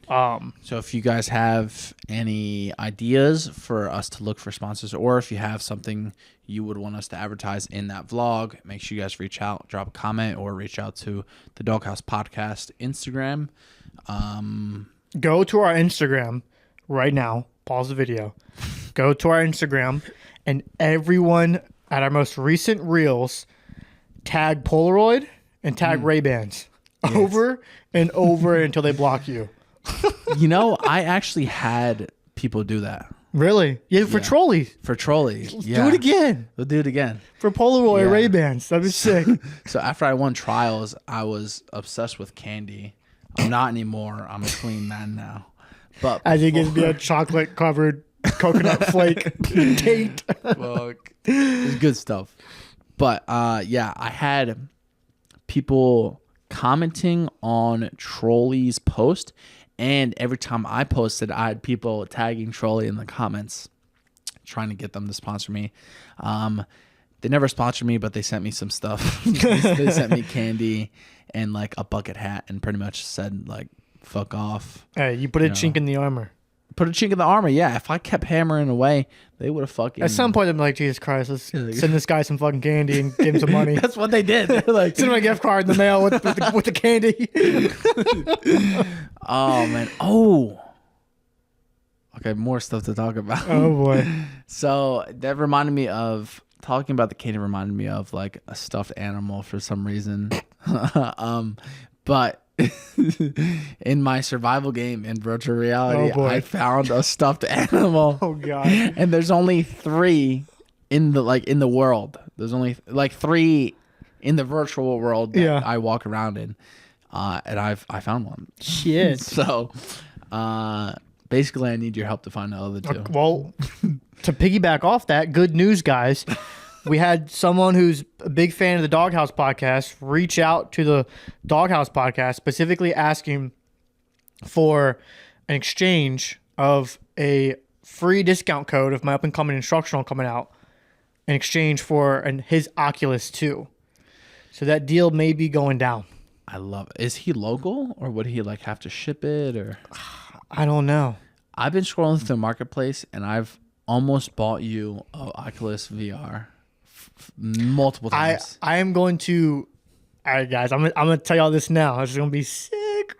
So if you guys have any ideas for us to look for sponsors, or if you have something you would want us to advertise in that vlog, make sure you guys reach out, drop a comment, or reach out to the Doghouse Podcast Instagram. Go to our Instagram right now. Pause the video. Go to our Instagram, and everyone at our most recent reels tag Polaroid and tag Ray-Bans over and over until they block you. I actually had people do that. Really? Yeah, for trolleys. For trolleys. Do it again. We'll do it again. For Polaroid Yeah. Ray-Bans. That'd be sick. So after I won trials, I was obsessed with candy. I'm not anymore. I'm a clean man now. But As he gives me a chocolate-covered coconut flake date. fuck, it's good stuff. But yeah, I had people commenting on Trolley's post, and every time I posted, I had people tagging Trolley in the comments, trying to get them to sponsor me. They never sponsored me, but they sent me some stuff. They sent me candy and like a bucket hat, and pretty much said like, "Fuck off." Hey, you put a chink in the armor. Put a chink in the armor. Yeah, if I kept hammering away, they would have fucking. At some point, I'm like, Jesus Christ, let's send this guy some fucking candy and give him some money. That's what they did. They're like, Send him a gift card in the mail with the candy. oh man. Oh. Okay, more stuff to talk about. Oh boy. So that reminded me of talking about the candy. Reminded me of like a stuffed animal for some reason. But in my survival game in virtual reality, Oh, boy. I found a stuffed animal. Oh god. And there's only 3 in the world. There's only like 3 in the virtual world that I walk around in. And I found one. Shit. So basically I need your help to find the other 2. Well, to piggyback off that, good news, guys. we had someone who's a big fan of the Doghouse podcast reach out to the Doghouse podcast, specifically asking for an exchange of a free discount code of my up-and-coming instructional coming out in exchange for his Oculus 2. So that deal may be going down. I love it. Is he local or would he like have to ship it or? I don't know. I've been scrolling through the marketplace and I've almost bought you a Oculus VR multiple times. I am going to. All right, guys. I'm gonna tell y'all this now. This is gonna be sick.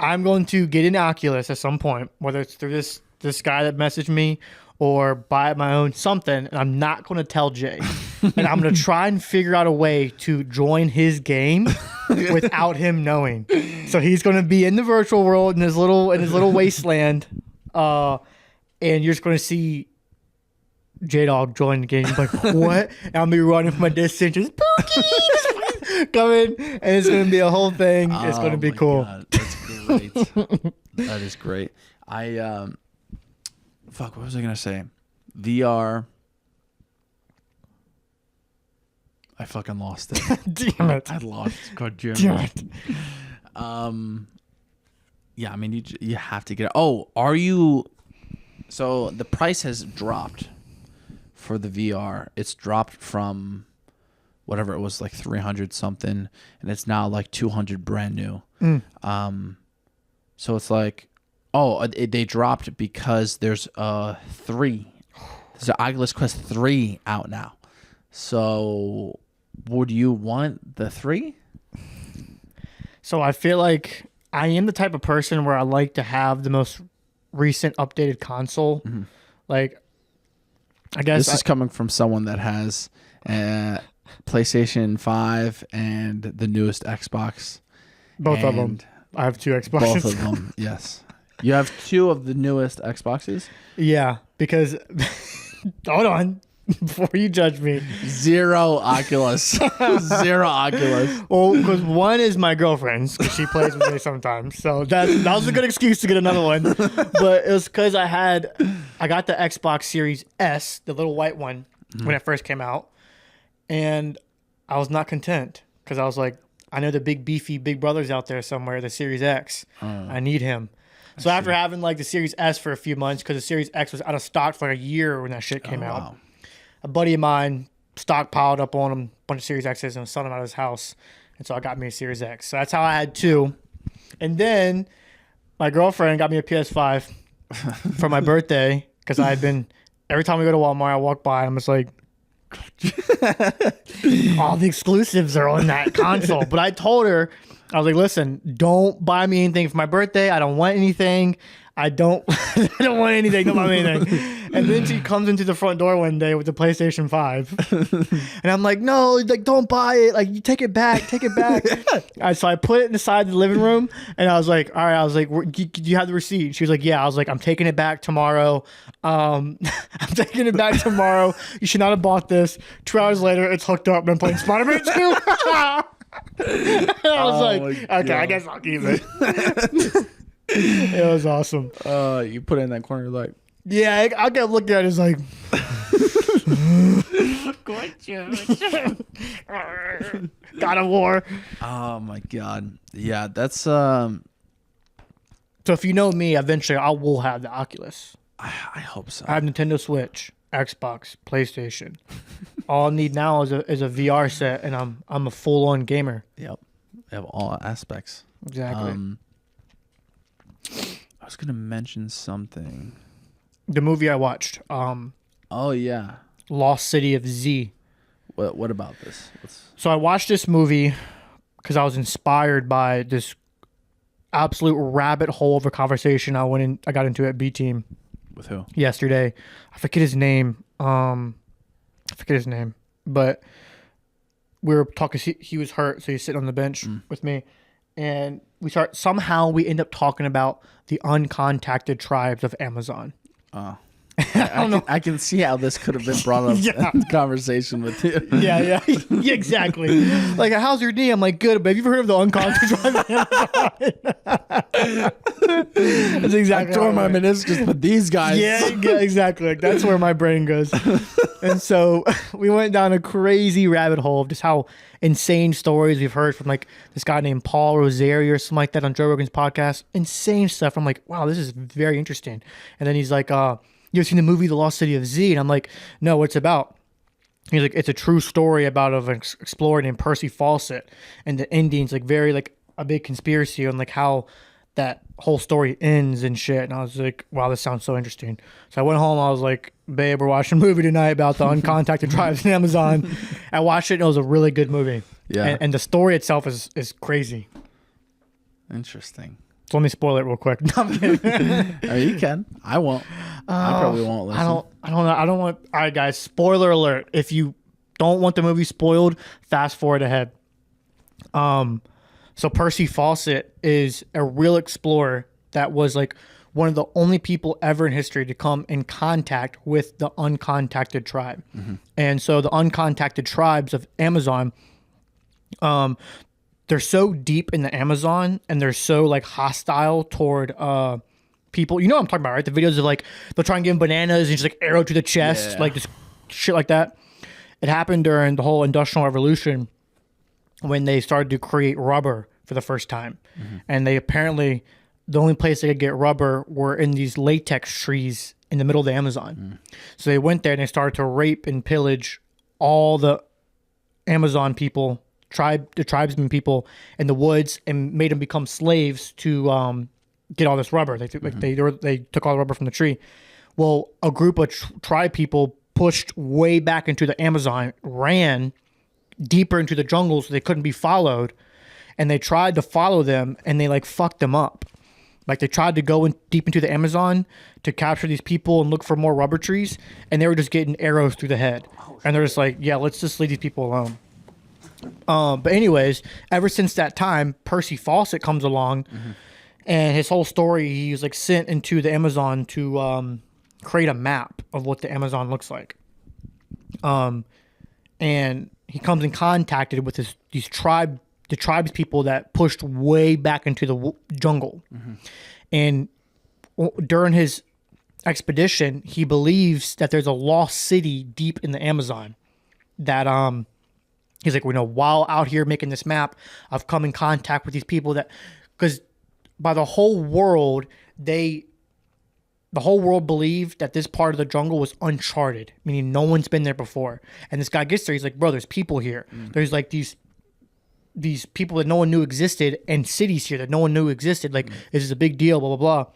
I'm going to get an Oculus at some point, whether it's through this guy that messaged me or buy my own something. And I'm not going to tell Jay, and I'm going to try and figure out a way to join his game without him knowing. So he's going to be in the virtual world in his little wasteland, and you're just going to see Jdawg join the game. He's like, what? And I'll be running from a distance, just Pookie coming, and it's going to be a whole thing. It's going to be cool. God, that's great. That is great. Fuck, what was I going to say? VR. I fucking lost it. Damn it. I lost. God damn it. Yeah, I mean, you have to get it. Oh, are you... So the price has dropped for the VR. It's dropped from whatever it was, like 300 something, and it's now like 200 brand new. So it's like, they dropped because there's there's an Oculus Quest 3 out now. So would you want the 3? So I feel like I am the type of person where I like to have the most recent updated console. Mm-hmm. Like, I guess this is coming from someone that has PlayStation 5 and the newest Xbox. Both of them. I have 2 Xboxes. Both of them, yes. You have 2 of the newest Xboxes? Yeah, because hold on. Before you judge me. 0 Oculus. 0 Oculus. Well, because one is my girlfriend's, because she plays with me sometimes. So that was a good excuse to get another one. But it was because I got the Xbox Series S, the little white one, when it first came out. And I was not content because I was like, I know the big beefy big brothers out there somewhere, the Series X. I need him. So after having like the Series S for a few months, because the Series X was out of stock for like a year when that shit came out. Wow. A buddy of mine stockpiled up on him a bunch of Series X's and was selling them out of his house. And so I got me a Series X. So that's how I had 2. And then my girlfriend got me a PS5 for my birthday because I had been, every time we go to Walmart, I walk by and I'm just like, all the exclusives are on that console. But I told her, I was like, listen, don't buy me anything for my birthday. I don't want anything. I don't want anything. Don't buy me anything. And then she comes into the front door one day with the PlayStation 5. And I'm like, no, like, don't buy it. Like, you take it back. Take it back. So I put it in the side of the living room. And I was like, all right. I was like, do you have the receipt? She was like, yeah. I was like, I'm taking it back tomorrow. I'm taking it back tomorrow. You should not have bought this. 2 hours later, it's hooked up and I'm playing Spider-Man 2. I was like, okay, I guess I'll keep it. It was awesome. You put it in that corner like, yeah, I kept looking at it, it's like, God of War. oh my God. Yeah, that's So if you know me, eventually I will have the Oculus. I hope so. I have Nintendo Switch, Xbox, PlayStation. All I need now is a VR set, and I'm a full on gamer. Yep. They have all aspects. Exactly. I was gonna mention something. The movie I watched, Oh yeah. Lost City of Z. What about this? So I watched this movie because I was inspired by this absolute rabbit hole of a conversation I got into at B Team With who? yesterday. I forget his name. But we were talking. He was hurt, so he's sitting on the bench with me, and we end up talking about the uncontacted tribes of Amazon. I can see how this could have been brought up in conversation with you. Yeah, exactly. Like, how's your knee? I'm like, good, but have you ever heard of the uncontacted tribe of Amazon? That's exactly. I tore how it my went. meniscus with these guys. Yeah, exactly. Like, that's where my brain goes. And so we went down a crazy rabbit hole of just how insane stories we've heard from like this guy named Paul Roseri or something like that on Joe Rogan's podcast. Insane stuff. I'm like, wow, this is very interesting. And then he's like, you ever seen the movie The Lost City of Z? And I'm like, no, what's it about? He's like, it's a true story about of an explorer named Percy Fawcett, and the ending's like very like a big conspiracy on like how that whole story ends and shit. And I was like, wow, this sounds so interesting. So I went home. I was like, babe, we're watching a movie tonight about the uncontacted tribes in Amazon. I watched it, and it was a really good movie. Yeah. And the story itself is crazy. Interesting. So let me spoil it real quick. No, I'm kidding. Oh, you can. I won't. I probably won't listen. I don't know. I don't want. All right, guys. Spoiler alert. If you don't want the movie spoiled, fast forward ahead. So Percy Fawcett is a real explorer that was like one of the only people ever in history to come in contact with the uncontacted tribe. And so the uncontacted tribes of Amazon, they're so deep in the Amazon, and they're so like hostile toward people. You know what I'm talking about, right? The videos of like they'll try and give them bananas and just like arrow to the chest, Yeah. like this shit like that. It happened during the whole Industrial Revolution when they started to create rubber for the first time. And they apparently, the only place they could get rubber were in these latex trees in the middle of the Amazon. So they went there and they started to rape and pillage all the Amazon people, the tribesmen people in the woods, and made them become slaves to get all this rubber. They took all the rubber from the tree. Well, a group of tribe people pushed way back into the Amazon, ran deeper into the jungle so they couldn't be followed, and they tried to follow them, and they like fucked them up. Like they tried to go in deep into the Amazon to capture these people and look for more rubber trees, and they were just getting arrows through the head. And they're just like, yeah, let's just leave these people alone. But anyways, ever since that time, Percy Fawcett comes along, and his whole story, he was like sent into the Amazon to create a map of what the Amazon looks like. And he comes in contact with the tribes people that pushed way back into the jungle. And during his expedition, he believes that there's a lost city deep in the Amazon that he's like, while out here making this map, I've come in contact with these people that, because by the whole world, the whole world believed that this part of the jungle was uncharted, meaning no one's been there before. And this guy gets there, he's like, bro, there's people here. There's like these people that no one knew existed, and cities here that no one knew existed. Like, this is a big deal, blah, blah, blah.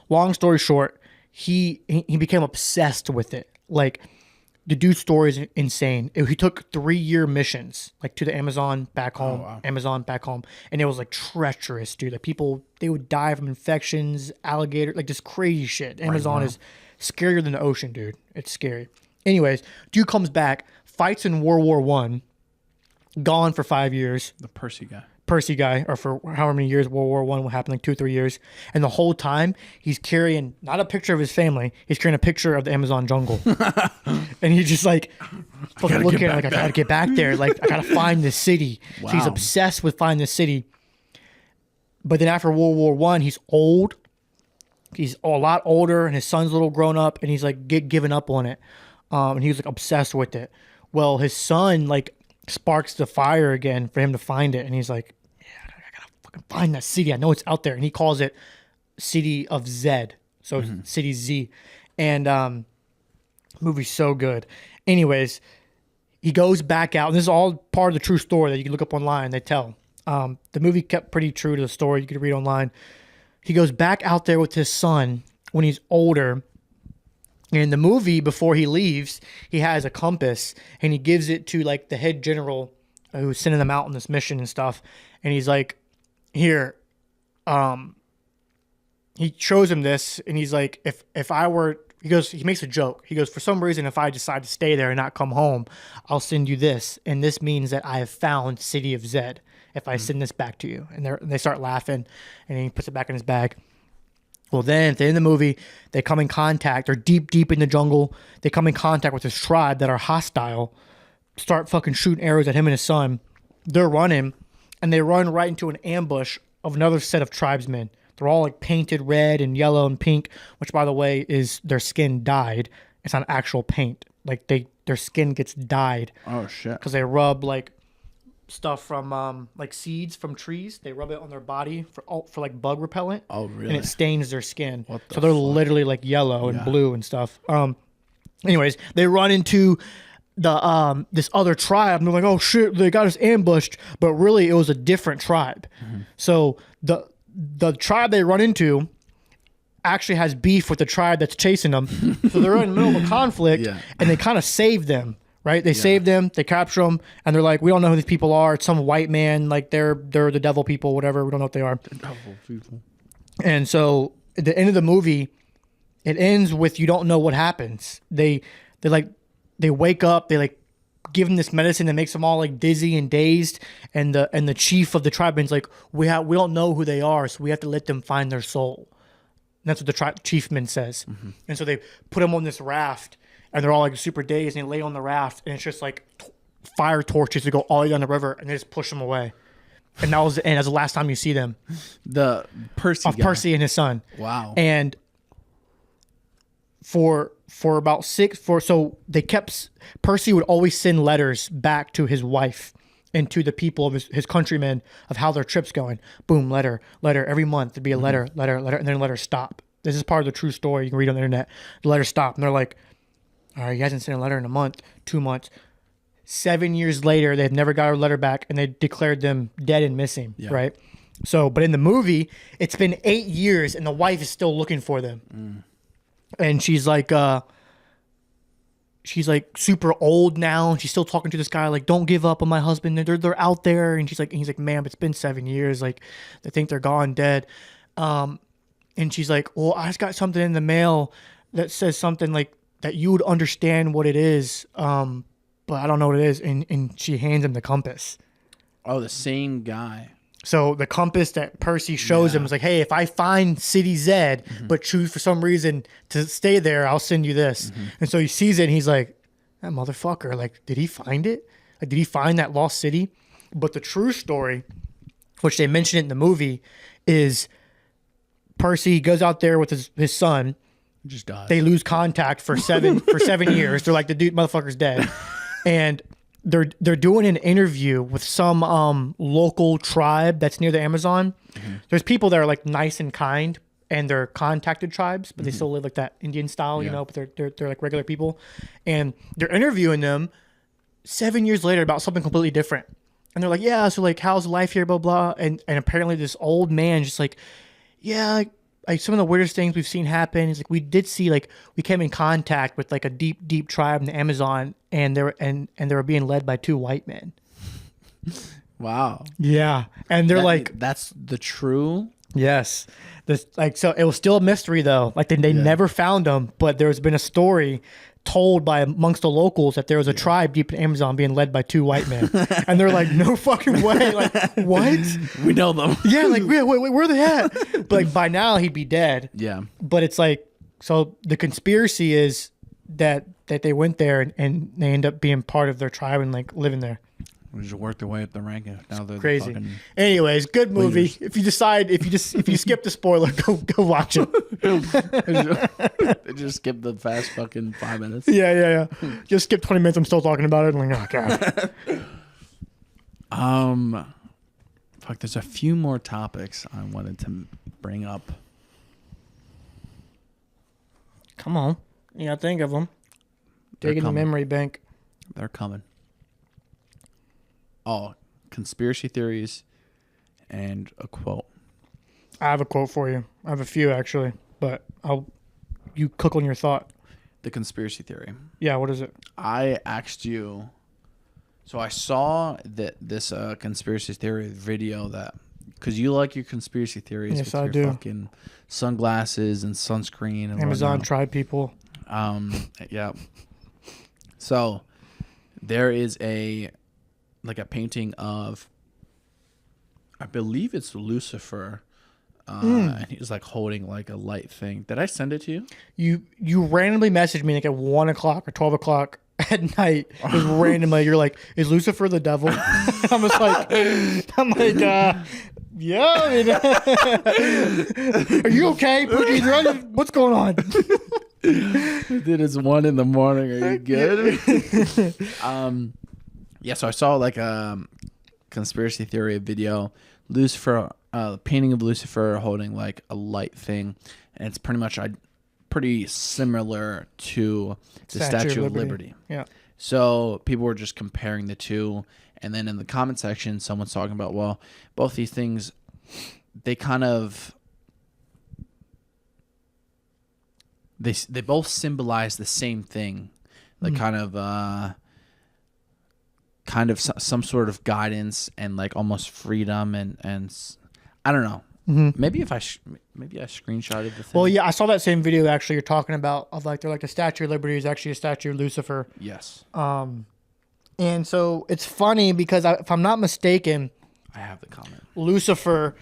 Long story short, he became obsessed with it. Like, the dude's story is insane. He took 3-year missions, like to the Amazon, back home, Amazon, back home. And it was like treacherous, dude. Like people, they would die from infections, alligator, like just crazy shit. Amazon is scarier than the ocean, dude. It's scary. Anyways, dude comes back, fights in World War I, gone for 5 years. The Percy guy, or for however many years World War I will happen, like 2-3 years. And the whole time he's carrying not a picture of his family, he's carrying a picture of the Amazon jungle. And he's just like looking at it like, I gotta get back there. Like, I gotta find this city. Wow. So he's obsessed with finding this city. But then after World War I, he's old. He's a lot older, and his son's a little grown up, and he's like giving up on it. And he was like obsessed with it. Well, his son like sparks the fire again for him to find it, and he's like, yeah, I gotta fucking find that city. I know it's out there. And he calls it City of Z. So City Z. And movie's so good. Anyways, he goes back out, and this is all part of the true story that you can look up online. They tell. The movie kept pretty true to the story. You could read online. He goes back out there with his son when he's older. In the movie, before he leaves, he has a compass, and he gives it to like the head general who's sending them out on this mission and stuff. And he's like, here, he shows him this, and he's like, if I were, he makes a joke. He goes, for some reason, if I decide to stay there and not come home, I'll send you this. And this means that I have found City of Z if I send this back to you. And they start laughing, and he puts it back in his bag. Well, then at the end of the movie, they come in contact. They're deep in the jungle. They come in contact with this tribe that are hostile, start fucking shooting arrows at him and his son. They're running, and they run right into an ambush of another set of tribesmen. They're all like painted red and yellow and pink, which by the way is their skin dyed. It's not actual paint. Like their skin gets dyed. Oh shit. Because they rub like stuff from like seeds from trees. They rub it on their body for like bug repellent. Oh really? And it stains their skin. What the so they're fuck? literally like yellow and blue and stuff. Anyways, they run into the this other tribe and they're like, oh shit, they got us ambushed. But really it was a different tribe. So the tribe they run into actually has beef with the tribe that's chasing them. So they're in the middle of a conflict and they kind of save them. Right? They save them, they capture them, and they're like, we don't know who these people are. It's some white man, like they're the devil people, whatever. We don't know what they are. The devil people. And so at the end of the movie, it ends with you don't know what happens. They wake up, they like give them this medicine that makes them all like dizzy and dazed, and the chief of the tribe is like, we don't know who they are, so we have to let them find their soul. And that's what the chiefman says. And so they put them on this raft. And they're all like super dazed, and they lay on the raft, and it's just like fire torches to go all the way down the river, and they just push them away. And that was the end. That's the last time you see them. The Percy Of guy. Percy and his son. Wow. And for about so they kept, Percy would always send letters back to his wife and to the people of his countrymen of how their trip's going. Boom, letter. Every month there'd be a letter, and then letters stop. This is part of the true story. You can read on the internet. The letters stop, and they're like, all right, he hasn't sent a letter in a month, 2 months. 7 years later, they've never got a letter back, and they declared them dead and missing, right? So, but in the movie, it's been 8 years, and the wife is still looking for them. And she's like super old now, and she's still talking to this guy, like, don't give up on my husband. They're out there. And he's like, ma'am, it's been 7 years. Like, they think they're gone, dead. And she's like, well, I just got something in the mail that says something like, that you would understand what it is, but I don't know what it is. And she hands him the compass. Oh, the same guy. So the compass that Percy shows him is like, hey, if I find City Z, but choose for some reason to stay there, I'll send you this. And so he sees it, and he's like, that motherfucker, like, did he find it? Like, did he find that lost city? But the true story, which they mention it in the movie, is Percy goes out there with his son. Just died. They lose contact for 7 years. They're like, the dude motherfucker's dead. And they're doing an interview with some local tribe that's near the Amazon. There's people that are like nice and kind, and they're contacted tribes, but they still live like that Indian style, you know, but they're like regular people. And they're interviewing them 7 years later about something completely different. And they're like, yeah, so like, how's life here, blah, blah. And apparently this old man just like, yeah, like some of the weirdest things we've seen happen is like we did see, like, we came in contact with like a deep tribe in the Amazon, and they were being led by 2 white men. Wow. Yeah. And they're like, that's the true. Yes. This, like, so it was still a mystery though. Like they never found them, but there's been a story told by amongst the locals that there was a tribe deep in Amazon being led by 2 white men. And they're like, no fucking way. Like, what? We know them. Yeah, like, wait, where are they at? But like by now he'd be dead. Yeah. But it's like, so the conspiracy is that they went there and they end up being part of their tribe and like living there. We just worked their way up the ranking. Now they're Crazy. The Anyways, good movie. leaders. If you skip the spoiler, go watch it. They just skipped the fast fucking 5 minutes. Yeah. Just skip 20 minutes. I'm still talking about it. I'm like, oh god. Fuck. There's a few more topics I wanted to bring up. Come on. You gotta think of them. Dig in the coming. memory bank. They're coming. Oh, conspiracy theories and a quote. I have a quote for you. I have a few actually, but you cook on your thought. The conspiracy theory. Yeah, what is it? I asked you. So I saw that this conspiracy theory video that, because you like your conspiracy theories. Yes, with I your do. Fucking sunglasses and sunscreen and Amazon whatnot. tribe people. Yeah. So there is a painting of, I believe it's Lucifer, and he's like holding like a light thing. Did I send it to you? You randomly messaged me like at 1 o'clock or 12 o'clock at night, just randomly, you're like, is Lucifer the devil? I'm just like, yeah. I mean, are you okay? What's going on? Dude, it's 1 a.m. Are you good? Yeah, so I saw like a conspiracy theory video. Lucifer, painting of Lucifer holding like a light thing, and it's pretty similar to the Statue of Liberty. Yeah. So people were just comparing the two, and then in the comment section, someone's talking about, well, both these things, they kind of they both symbolize the same thing, like kind of some sort of guidance and like almost freedom and I don't know. Maybe if I screenshotted the thing. Well, yeah, I saw that same video actually you're talking about of like they're like the Statue of Liberty is actually a statue of Lucifer. Yes. And so it's funny because if I'm not mistaken, I have the comment. Lucifer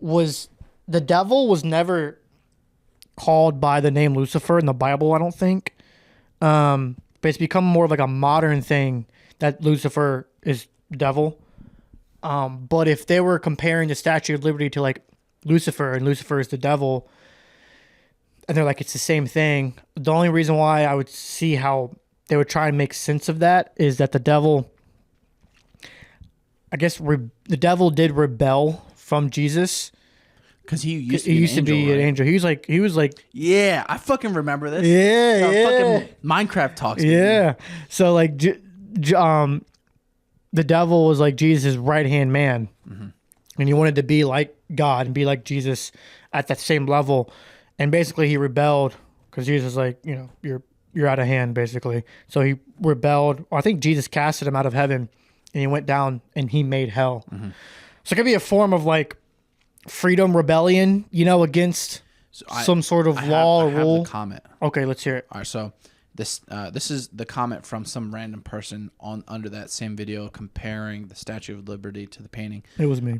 the devil was never called by the name Lucifer in the Bible, I don't think. But it's become more of like a modern thing that Lucifer is devil. But if they were comparing the Statue of Liberty to like Lucifer and Lucifer is the devil, and they're like, it's the same thing. The only reason why I would see how they would try and make sense of that is that the devil, I guess the devil did rebel from Jesus. Because he used to be an angel. He was like. Yeah, I fucking remember this. Yeah. Fucking Minecraft talks. Yeah. So like, the devil was like Jesus' right-hand man. And he wanted to be like God and be like Jesus at that same level. And basically he rebelled because Jesus was like, you're out of hand, basically. So he rebelled. I think Jesus casted him out of heaven and he went down and he made hell. So it could be a form of like freedom rebellion, against some sort of law or rule. The comment. Okay, let's hear it. All right, so this is the comment from some random person under that same video comparing the Statue of Liberty to the painting. It was me.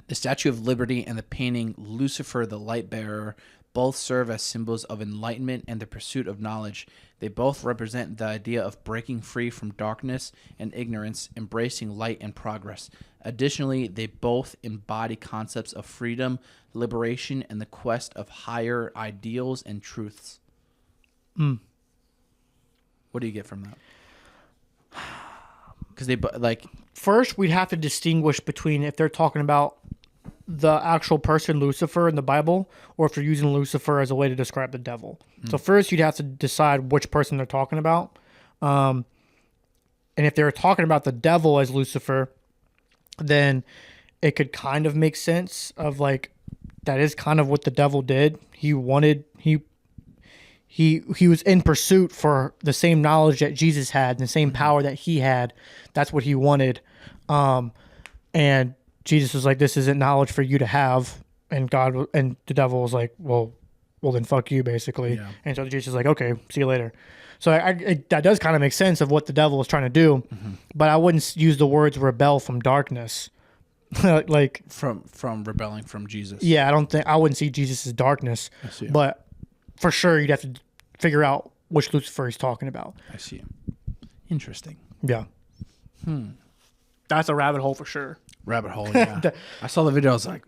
The Statue of Liberty and the painting Lucifer the Light Bearer both serve as symbols of enlightenment and the pursuit of knowledge. They both represent the idea of breaking free from darkness and ignorance, embracing light and progress. Additionally, they both embody concepts of freedom, liberation, and the quest of higher ideals and truths. What do you get from that? Because they like first we'd have to distinguish between if they're talking about the actual person Lucifer in the Bible or if they're using Lucifer as a way to describe the devil. So first you'd have to decide which person they're talking about. And if they're talking about the devil as Lucifer, then it could kind of make sense of like that is kind of what the devil did. He was in pursuit for the same knowledge that Jesus had and the same power that he had. That's what he wanted. And Jesus was like, this isn't knowledge for you to have. And the devil was like, well, then fuck you, basically. Yeah. And so Jesus is like, okay, see you later. So that does kind of make sense of what the devil was trying to do, but I wouldn't use the words rebel from darkness. Like from rebelling from Jesus. Yeah, I wouldn't see Jesus as darkness, but for sure you'd have to figure out which Lucifer he's talking about. I see. Interesting. Yeah. That's a rabbit hole for sure. Rabbit hole, yeah. I saw the video, I was like,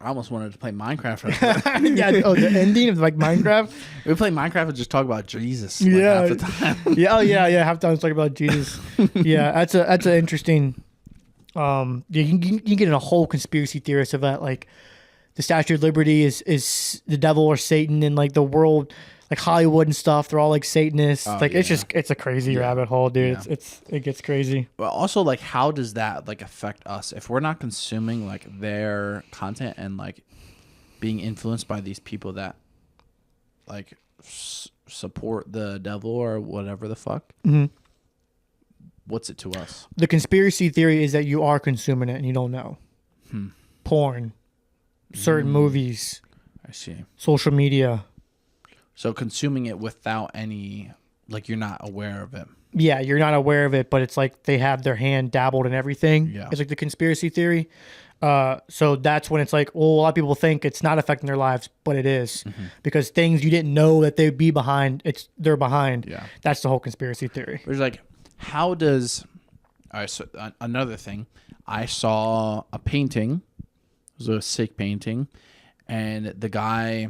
I almost wanted to play Minecraft. Yeah, the ending of like Minecraft. We play Minecraft and just talk about Jesus half the time. yeah. Half the time it's talking about Jesus. Yeah, that's an interesting. You can get in a whole conspiracy theorist of that, like the Statue of Liberty is the devil or Satan, and like the world, like Hollywood and stuff, they're all like Satanists. It's a crazy rabbit hole, dude. Yeah. It gets crazy. But also, like, how does that like affect us if we're not consuming like their content and like being influenced by these people that like support the devil or whatever the fuck? What's it to us? The conspiracy theory is that you are consuming it and you don't know. Porn, certain movies. I see. Social media. So consuming it without any, like, you're not aware of it. Yeah, you're not aware of it, but it's like they have their hand dabbled in everything. Yeah. It's like the conspiracy theory. So that's when it's like, well, a lot of people think it's not affecting their lives, but it is because things you didn't know that they'd be behind, they're behind. Yeah. That's the whole conspiracy theory. There's like, how does? All right. So another thing, I saw a painting. It was a sick painting, and the guy,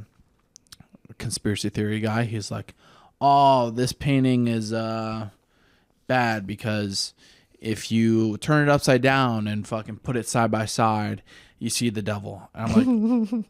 conspiracy theory guy, he's like, "Oh, this painting is bad because if you turn it upside down and fucking put it side by side, you see the devil." And I'm like,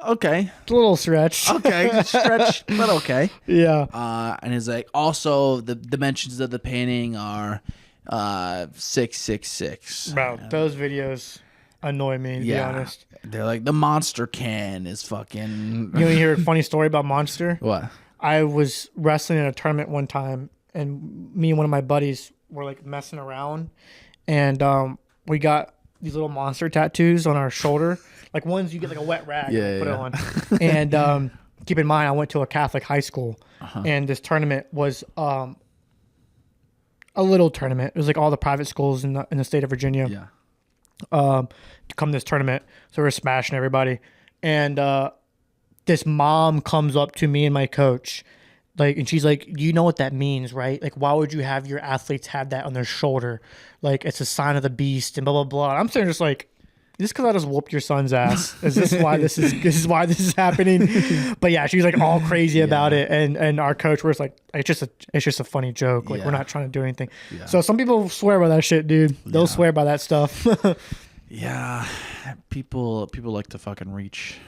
okay, It's a little stretch. okay, stretch, but okay. Yeah. And he's like, also the dimensions of the painting are 666. Bro, those videos annoy me, to be honest. They're like, the monster can is fucking. You want to hear a funny story about Monster? What? I was wrestling in a tournament one time, and me and one of my buddies were like messing around, and we got these little monster tattoos on our shoulder, like ones you get like a wet rag and put it on. And keep in mind, I went to a Catholic high school, and this tournament was a little tournament. It was like all the private schools in the state of Virginia. Yeah. To come to this tournament, so we're smashing everybody, and this mom comes up to me and my coach, like, and she's like, "You know what that means, right? Like, why would you have your athletes have that on their shoulder? Like, it's a sign of the beast and blah blah blah." And I'm saying, just like, "This because I just whooped your son's ass? Is this why this is happening?" But yeah, she's like all crazy about it, and our coach was like, it's just a funny joke. Like, we're not trying to do anything. So some people swear by that shit, dude. They'll swear by that stuff. Yeah, people like to fucking reach.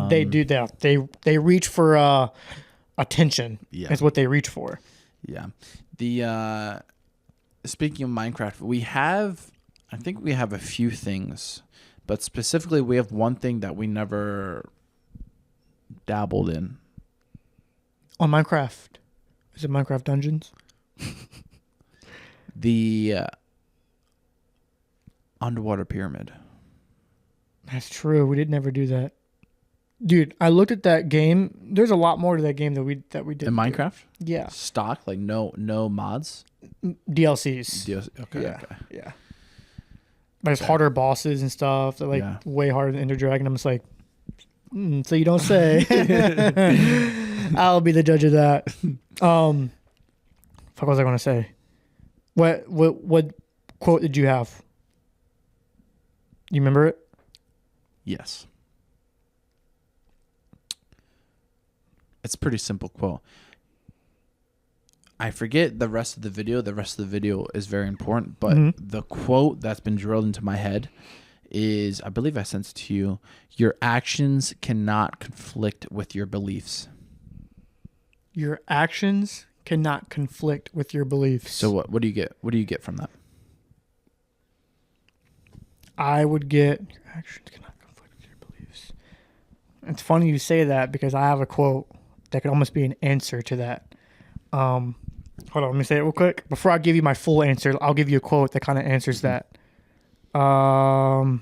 They do that. They reach for attention. Yeah. Is what they reach for. Yeah. The speaking of Minecraft, I think we have a few things, but specifically we have one thing that we never dabbled in. On Minecraft. Is it Minecraft Dungeons? The underwater pyramid. That's true. We did never do that. Dude, I looked at that game. There's a lot more to that game that we did. In Minecraft? Yeah. Stock, like no mods? DLCs. Okay. Yeah. Okay. Yeah. There's harder bosses and stuff. They're like way harder than Ender Dragon. I'm just like, so you don't say. I'll be the judge of that. Fuck, what was I going to say? What quote did you have? You remember it? Yes. It's a pretty simple quote. I forget the rest of the video. The rest of the video is very important, but the quote that's been drilled into my head is, I believe I sent it to you, your actions cannot conflict with your beliefs. Your actions cannot conflict with your beliefs. So what do you get? What do you get from that? I would get, your actions cannot conflict with your beliefs. It's funny you say that because I have a quote that could almost be an answer to that. Hold on, let me say it real quick. Before I give you my full answer, I'll give you a quote that kind of answers that. Where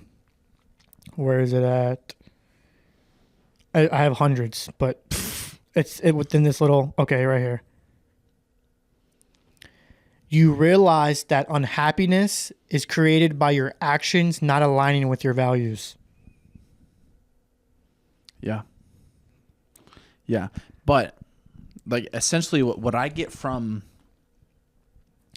is it at? I have hundreds, but it's within this little, okay, right here. You realize that unhappiness is created by your actions not aligning with your values. Yeah. Yeah. But like essentially what I get from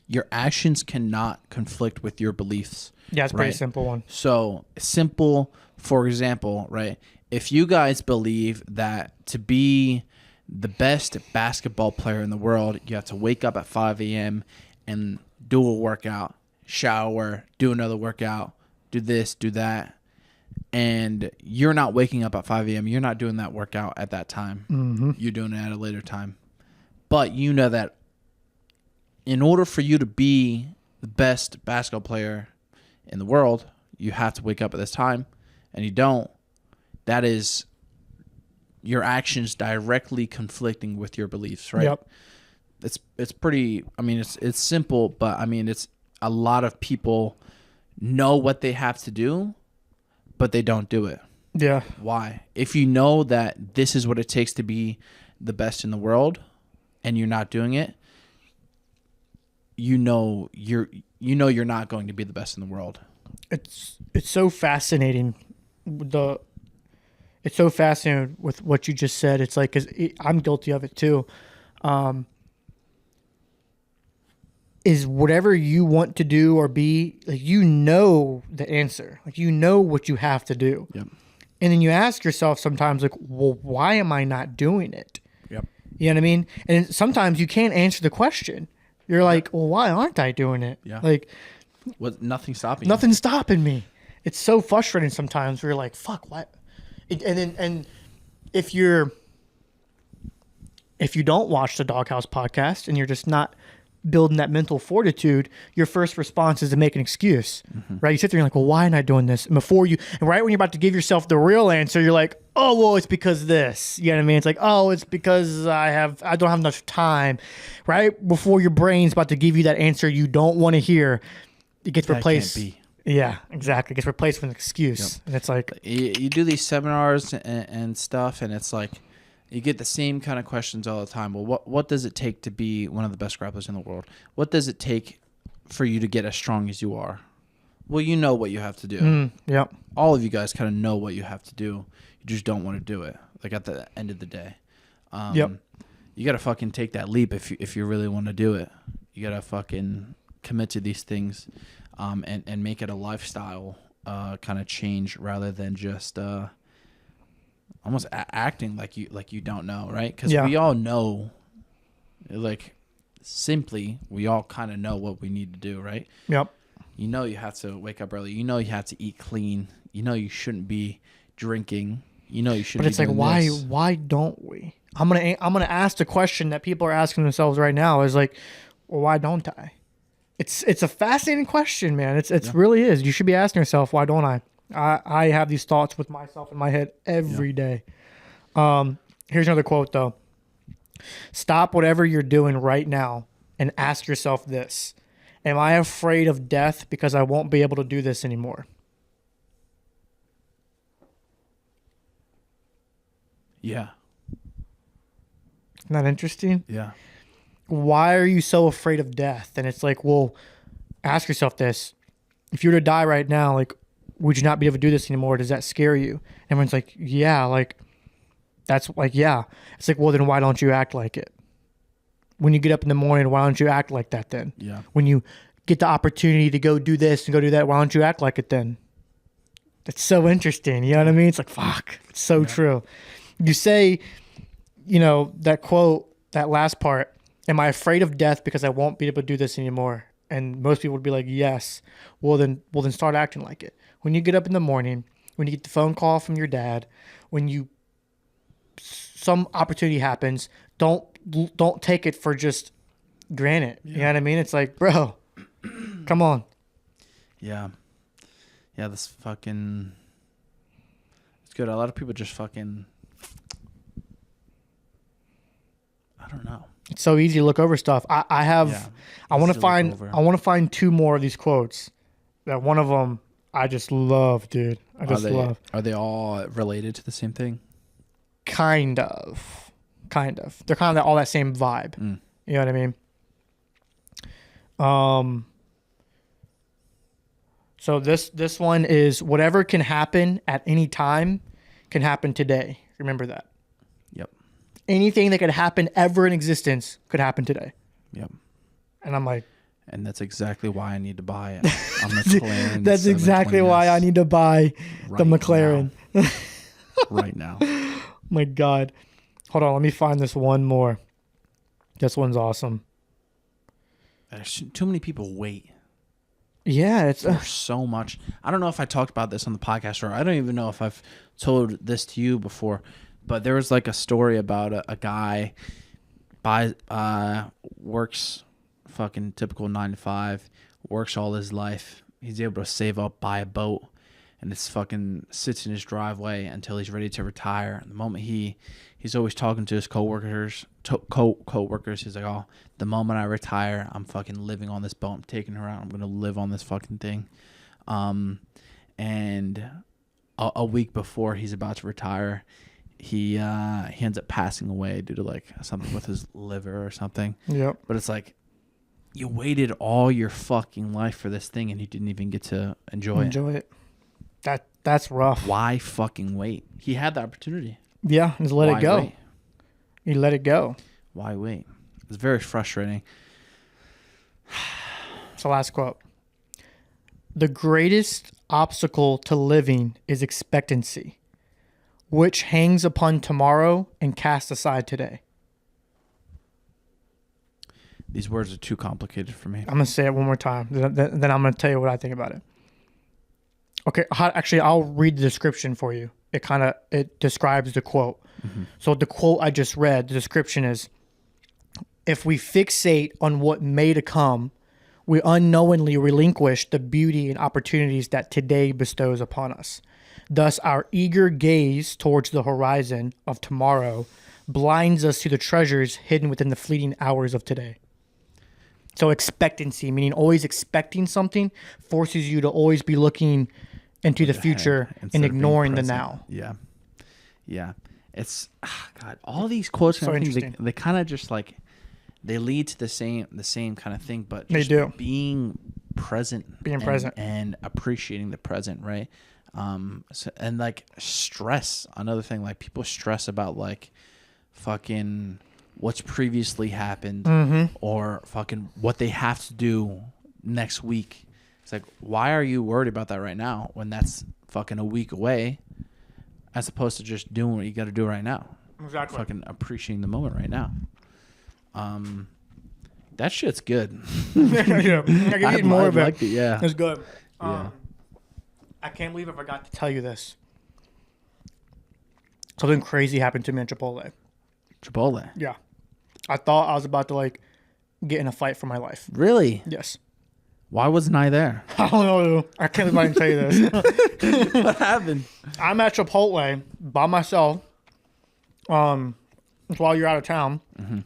your actions cannot conflict with your beliefs. Yeah, it's a pretty right? simple one. So simple, for example, right? If you guys believe that to be the best basketball player in the world, you have to wake up at 5 a.m. and do a workout, shower, do another workout, do this, do that, and you're not waking up at 5 a.m., you're not doing that workout at that time. Mm-hmm. You're doing it at a later time. But you know that in order for you to be the best basketball player in the world, you have to wake up at this time, and you don't. That is your actions directly conflicting with your beliefs, right? Yep. It's pretty, I mean, it's simple, but I mean, it's a lot of people know what they have to do, but they don't do it. Yeah. Why? If you know that this is what it takes to be the best in the world and you're not doing it, you know you're not going to be the best in the world. It's so fascinating. It's so fascinating with what you just said. It's like, 'cause I'm guilty of it too. Is whatever you want to do or be, like, you know the answer, like, you know what you have to do. Yep. And then you ask yourself sometimes, like, well, why am I not doing it? Yep. You know what I mean? And sometimes you can't answer the question. You're like, well, why aren't I doing it? Yeah. Like, Nothing's stopping you. nothing's stopping me. It's so frustrating sometimes. Where you're like, fuck, what? And if you don't watch the Doghouse podcast and you're just not building that mental fortitude, your first response is to make an excuse, right? You sit there and you're like, well, why am I doing this? And right when you're about to give yourself the real answer, you're like, oh, well, it's because this. You know what I mean? It's like, oh, it's because I don't have enough time. Right before your brain's about to give you that answer you don't want to hear, it gets replaced. Can't be. Yeah, exactly. It gets replaced with an excuse. Yep. And it's like, You do these seminars and stuff, and it's like you get the same kind of questions all the time. Well, what does it take to be one of the best grapplers in the world? What does it take for you to get as strong as you are? Well, you know what you have to do. yep. All of you guys kind of know what you have to do. You just don't want to do it. Like at the end of the day. Yep. You got to fucking take that leap if you really want to do it. You got to fucking commit to these things and make it a lifestyle kind of change rather than just almost acting like you don't know, right? Because we all know, like, simply, we all kind of know what we need to do, right? Yep. You know you have to wake up early. You know you have to eat clean. You know you shouldn't be drinking. You know you shouldn't. But it's like, why don't we? I'm gonna ask the question that people are asking themselves right now. Is like, well, why don't I? It's a fascinating question, man. It really is. You should be asking yourself, why don't I? I have these thoughts with myself in my head every day. Here's another quote though. Stop whatever you're doing right now and ask yourself this: am I afraid of death because I won't be able to do this anymore? Yeah. Isn't that interesting? Yeah. Why are you so afraid of death? And it's like, well, ask yourself this. If you were to die right now, like, would you not be able to do this anymore? Does that scare you? Everyone's like, yeah, like, that's like, yeah. It's like, well, then why don't you act like it? When you get up in the morning, why don't you act like that then? Yeah. When you get the opportunity to go do this and go do that, why don't you act like it then? That's so interesting. You know what I mean? It's like, fuck. It's so true. You say, you know, that quote, that last part, am I afraid of death because I won't be able to do this anymore? And most people would be like, yes. Well, then start acting like it. When you get up in the morning, when you get the phone call from your dad, when some opportunity happens, don't take it for just granted. You know what I mean? It's like, bro, come on. Yeah. Yeah, this fucking... It's good. A lot of people just fucking... I don't know. It's so easy to look over stuff. I want to find two more of these quotes. That one of them I just love, dude. I just love. Are they all related to the same thing? Kind of. They're kind of all that same vibe. You know what I mean? So this one is, whatever can happen at any time can happen today. Remember that. Yep. Anything that could happen ever in existence could happen today. Yep. And I'm like, and that's exactly why I need to buy it. A McLaren. That's exactly why I need to buy the McLaren. Right now. My God. Hold on, let me find this one more. This one's awesome. Too many people wait. Yeah, it's for so much. I don't know if I talked about this on the podcast, or I don't even know if I've told this to you before, but there was like a story about a guy works fucking typical 9 to 5, works all his life. He's able to save up, buy a boat, and it's fucking sits in his driveway until he's ready to retire. The moment he's always talking to his coworkers. He's like, oh, the moment I retire, I'm fucking living on this boat. I'm taking her out. I'm gonna live on this fucking thing. And a week before he's about to retire, he ends up passing away due to like something with his liver or something. Yep. But it's like, you waited all your fucking life for this thing and you didn't even get to enjoy it. That's rough. Why fucking wait? He had the opportunity. Yeah, just let it go. Wait? You let it go. Why wait? It's very frustrating. It's the last quote. The greatest obstacle to living is expectancy, which hangs upon tomorrow and cast aside today. These words are too complicated for me. I'm going to say it one more time. Then I'm going to tell you what I think about it. Okay, actually, I'll read the description for you. It describes the quote. Mm-hmm. So the quote I just read, the description is, if we fixate on what may to come, we unknowingly relinquish the beauty and opportunities that today bestows upon us. Thus, our eager gaze towards the horizon of tomorrow blinds us to the treasures hidden within the fleeting hours of today. So expectancy, meaning always expecting something, forces you to always be looking into the future and ignoring the now. Yeah. Yeah. It's, God, all these quotes, So interesting. they kind of just like, they lead to the same kind of thing, but They just do. being present. And appreciating the present, right? And like stress, another thing, like people stress about like fucking what's previously happened or fucking what they have to do next week. It's like, why are you worried about that right now when that's fucking a week away, as opposed to just doing what you got to do right now? Exactly. Fucking appreciating the moment right now. That shit's good. Yeah, I can eat more of it. Liked it, yeah. It's good. Yeah. I can't believe I forgot to tell you this. Something crazy happened to me in Chipotle. Chipotle. Yeah. I thought I was about to like get in a fight for my life. Really? Yes. Why wasn't I there? I don't know. I can't believe I can tell you this. What happened? I'm at Chipotle by myself. It's while you're out of town. Mm-hmm.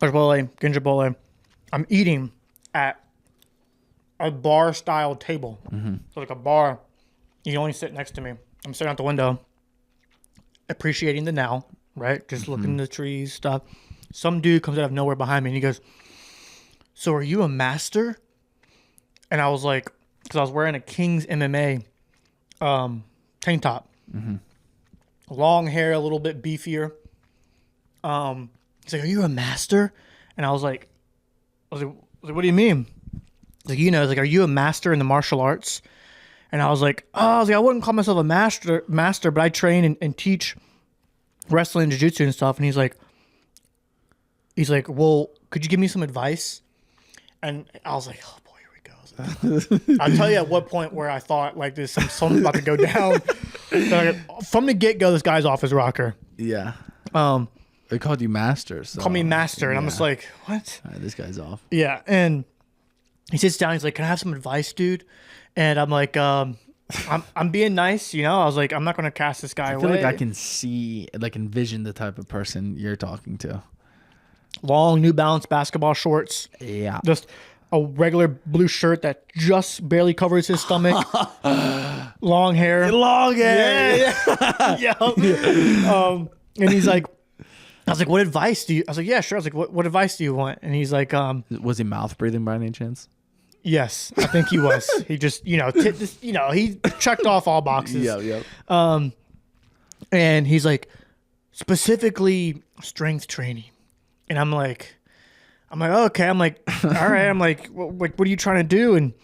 Chipotle, getting Chipotle. I'm eating at a bar-style table. Mm-hmm. So like a bar. You only sit next to me. I'm sitting out the window, appreciating the now, right? Just looking at the trees, stuff. Some dude comes out of nowhere behind me and he goes, "So are you a master?" And I was like, because I was wearing a King's MMA tank top. Mm-hmm. Long hair, a little bit beefier. He's like, "Are you a master?" And I was like, "What do you mean?" He's like, he's like, "Are you a master in the martial arts?" And I was like, I wouldn't call myself a master, but I train and teach wrestling, jiu-jitsu and stuff. And he's like, "Well, could you give me some advice?" And I was like, "Oh boy, here we go." I'll tell you at what point where I thought like this, something's about to go down. From the get-go, this guy's off his rocker. Yeah. They called you master. So. Call me master. And I'm just like, what? All right, this guy's off. Yeah. And he sits down. He's like, "Can I have some advice, dude?" And I'm like, I'm being nice, I was like, I'm not going to cast this guy away. I feel like I can envision the type of person you're talking to. Long New Balance basketball shorts. Yeah. Just a regular blue shirt that just barely covers his stomach. Long hair. Long hair. Yeah. And he's like, I was like, "What advice do you?" I was like, "Yeah, sure." I was like, "What advice do you want?" And he's like, Was he mouth breathing by any chance? Yes, I think he was. He just, he checked off all boxes. Yeah. And he's like, specifically strength training. And I'm like, okay. I'm like, all right. I'm like, what are you trying to do? And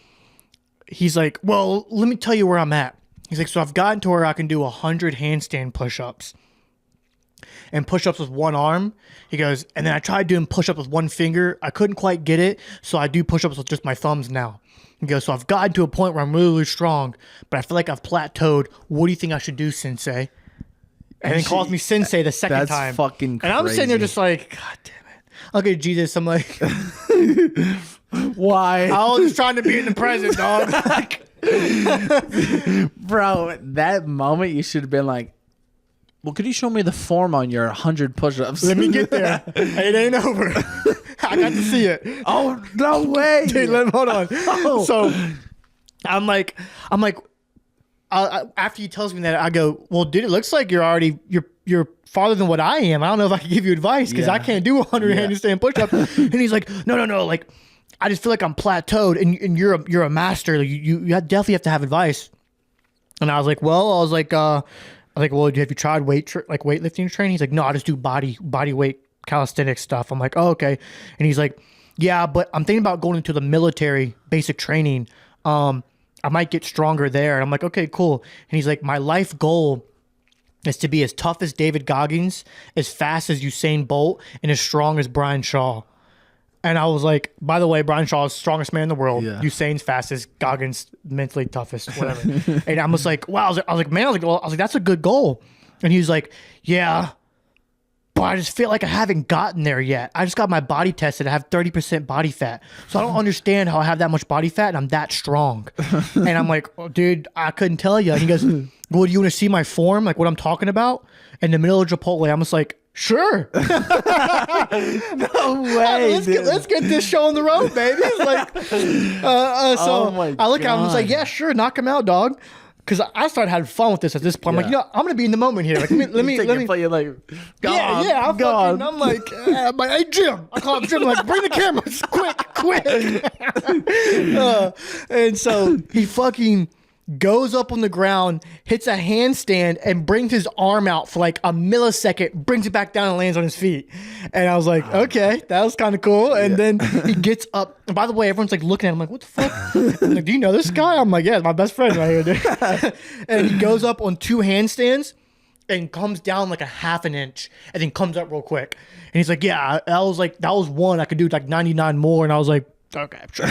he's like, "Well, let me tell you where I'm at." He's like, "So I've gotten to where I can do 100 handstand push-ups. And push-ups with one arm." He goes, "And then I tried doing push-ups with one finger. I couldn't quite get it, so I do push-ups with just my thumbs now." He goes, "So I've gotten to a point where I'm really, really strong, but I feel like I've plateaued. What do you think I should do, Sensei?" And he calls me Sensei the second time. That's fucking crazy. And I'm sitting there just like, God damn it. Okay, Jesus, I'm like, why? I was just trying to be in the present, dog. Bro, that moment you should have been like, "Well, could you show me the form on your 100 push-ups?" Let me get there. It ain't over. I got to see it. Oh, no way. Dude, hold on. Oh. So I'm like, after he tells me that, I go, "Well, dude, it looks like you're you're farther than what I am. I don't know if I can give you advice because I can't do 100 handstand push-ups. And he's like, no. Like, I just feel like I'm plateaued, and you're a master. Like, you definitely have to have advice. And I was like, well, well, have you tried weightlifting training? He's like, no, I just do body weight calisthenics stuff. I'm like, oh, okay. And he's like, yeah, but I'm thinking about going into the military basic training. I might get stronger there. And I'm like, okay, cool. And he's like, my life goal is to be as tough as David Goggins, as fast as Usain Bolt, and as strong as Brian Shaw. And I was like, by the way, Brian Shaw is the strongest man in the world. Yeah. Usain's fastest, Goggins mentally toughest, whatever. And I was like, wow. I was like, that's a good goal. And he was like, yeah, but I just feel like I haven't gotten there yet. I just got my body tested. I have 30% body fat. So I don't understand how I have that much body fat and I'm that strong. And I'm like, oh, dude, I couldn't tell you. And he goes, well, do you want to see my form? Like what I'm talking about? In the middle of Chipotle, I'm just like, sure. No way. Let's get this show on the road, baby. It's like, I look at him and was like, yeah, sure, knock him out, dog. Because I started having fun with this at this point. I'm like, I'm gonna be in the moment here. Like, let me play you like, I'm like, hey Jim. I call him Jim. Like, bring the cameras, quick. And so he fucking goes up on the ground, hits a handstand, and brings his arm out for like a millisecond, brings it back down and lands on his feet. And I was like, okay, that was kind of cool. And then he gets up. And by the way, everyone's like looking at him like, what the fuck? I'm like, do you know this guy? I'm like, yeah, it's my best friend right here, dude. And he goes up on 2 handstands and comes down like a half an inch and then comes up real quick. And he's like, yeah, that was one. I could do like 99 more. And I was like, okay, sure.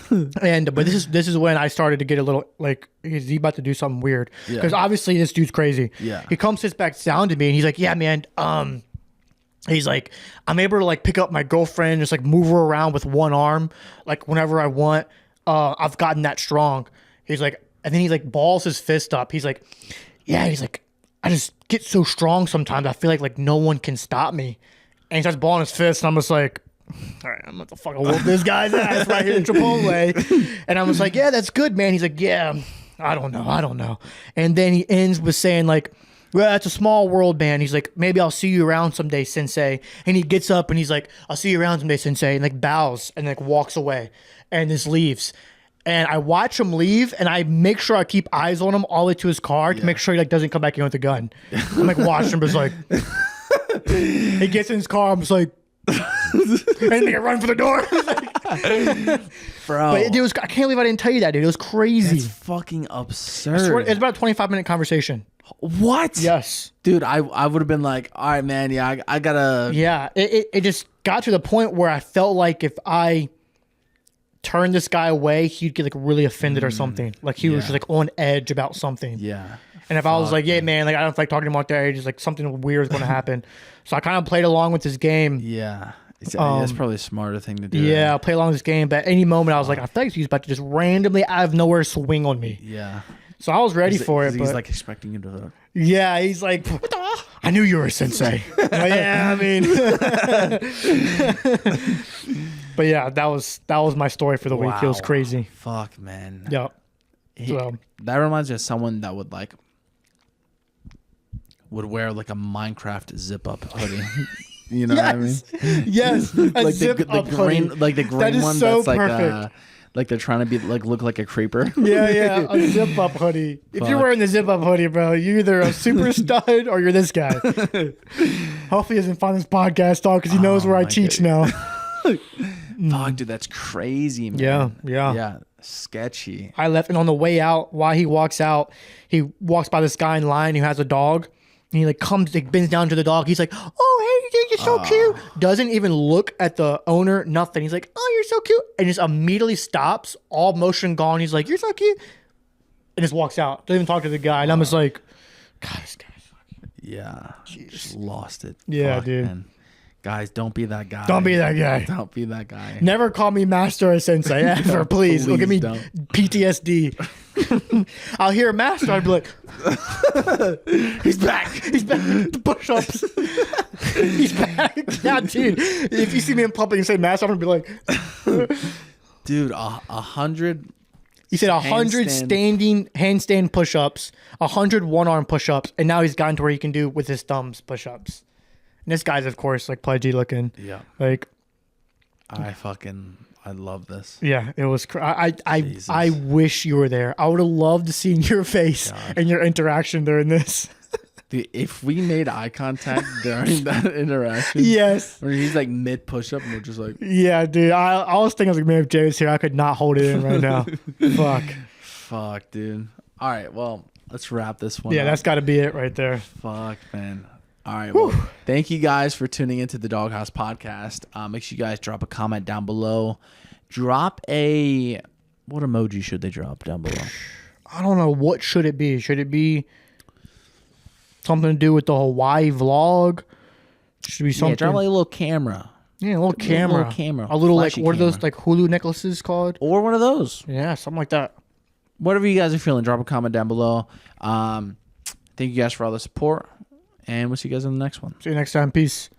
But this is when I started to get a little like, is he about to do something weird? Because obviously this dude's crazy. Yeah. He sits back down to me and he's like, yeah, man. He's like, I'm able to like pick up my girlfriend, just like move her around with one arm, like whenever I want. I've gotten that strong. He's like, and then he like balls his fist up. He's like, yeah. He's like, I just get so strong sometimes. I feel like no one can stop me. And he starts balling his fist, and I'm just like, all right, I'm about to fucking whoop this guy's ass right here in Chipotle. And I was like, yeah, that's good, man. He's like, yeah, I don't know. And then he ends with saying like, well, it's a small world, man. He's like, maybe I'll see you around someday, Sensei. And he gets up and he's like, I'll see you around someday, Sensei. And like bows and like walks away and just leaves. And I watch him leave and I make sure I keep eyes on him all the way to his car to make sure he like doesn't come back in with a gun. I'm like watching him, just like, he gets in his car. I'm just like, and then I run for the door. Bro. But it was, I can't believe I didn't tell you that, dude. It was crazy. It's fucking absurd. It's about a 25-minute conversation. What? Yes. Dude, I would have been like, all right, man, yeah, I gotta. Yeah, it just got to the point where I felt like if I turned this guy away, he'd get like really offended or something. Like he was just like on edge about something. Yeah. And if I was like, yeah, man, like I don't like talking to him out there, just like something weird is going to happen. So I kind of played along with this game. Yeah. That's probably a smarter thing to do. Yeah, I'll play along with this game. But at any moment, I was like, I feel like he's about to just randomly out of nowhere swing on me. Yeah. So I was ready for it. He's like expecting you to. Yeah, he's like, I knew you were a sensei. Yeah, I mean. But yeah, that was my story for the week. It was crazy. Fuck, man. Yep. That reminds me of someone that would wear like a Minecraft zip up hoodie. You know what I mean? Yes. Like zip up green, hoodie. like the green that is one so that's perfect. like they're trying to be like look like a creeper. Yeah, a zip up hoodie. If you're wearing the zip up hoodie, bro, you're either a super stud or you're this guy. Hopefully he doesn't find this podcast, dog, because he knows where I teach now. Fuck, dude, that's crazy, man. Yeah. Sketchy. I left, and on the way out, while he walks out, he walks by this guy in line who has a dog, and he like bends down to the dog. He's like, "Oh, hey, you're so cute." Doesn't even look at the owner, nothing. He's like, "Oh, you're so cute," and just immediately stops, all motion gone. He's like, "You're so cute," and just walks out. Doesn't even talk to the guy, and I'm just like, "God, this guy's fucking." Yeah, just lost it. Yeah, fuck, dude. Man. Guys, don't be that guy. Don't be that guy. Don't be that guy. Never call me master or sensei ever, please. It'll give me don't. PTSD. I'll hear master, I'd be like, he's back. He's back. The push-ups. He's back. Yeah, dude. If you see me in public and say master, I'm going to be like. Dude, 100 He said 100 standing handstand push-ups, 100 one-arm push-ups, and now he's gotten to where he can do with his thumbs push-ups. And this guy's, of course, like pudgy looking. Yeah. Like, I love this. yeah, it was. I wish you were there. I would have loved to see your face and your interaction during this. Dude, if we made eye contact during that interaction, Yes. where he's like mid push up and we're just like, Yeah, dude. I was thinking, I was like, man, if Jay was here, I could not hold it in right now. fuck, dude. All right, well, let's wrap this one. Yeah, up. that's got to be it right there. Fuck, man. All right, well, thank you guys for tuning into the Doghouse Podcast. Make sure you guys drop a comment down below. Drop a what emoji should they drop down below? I don't know. What should it be? Should it be something to do with the Hawaii vlog? Should be something. Yeah, drop like a little camera. Yeah, a little camera. Little camera. A little Flashy like, what are those camera. like Hulu necklaces called? Or one of those. Yeah, something like that. Whatever you guys are feeling, drop a comment down below. Thank you guys for all the support. And we'll see you guys in the next one. See you next time. Peace.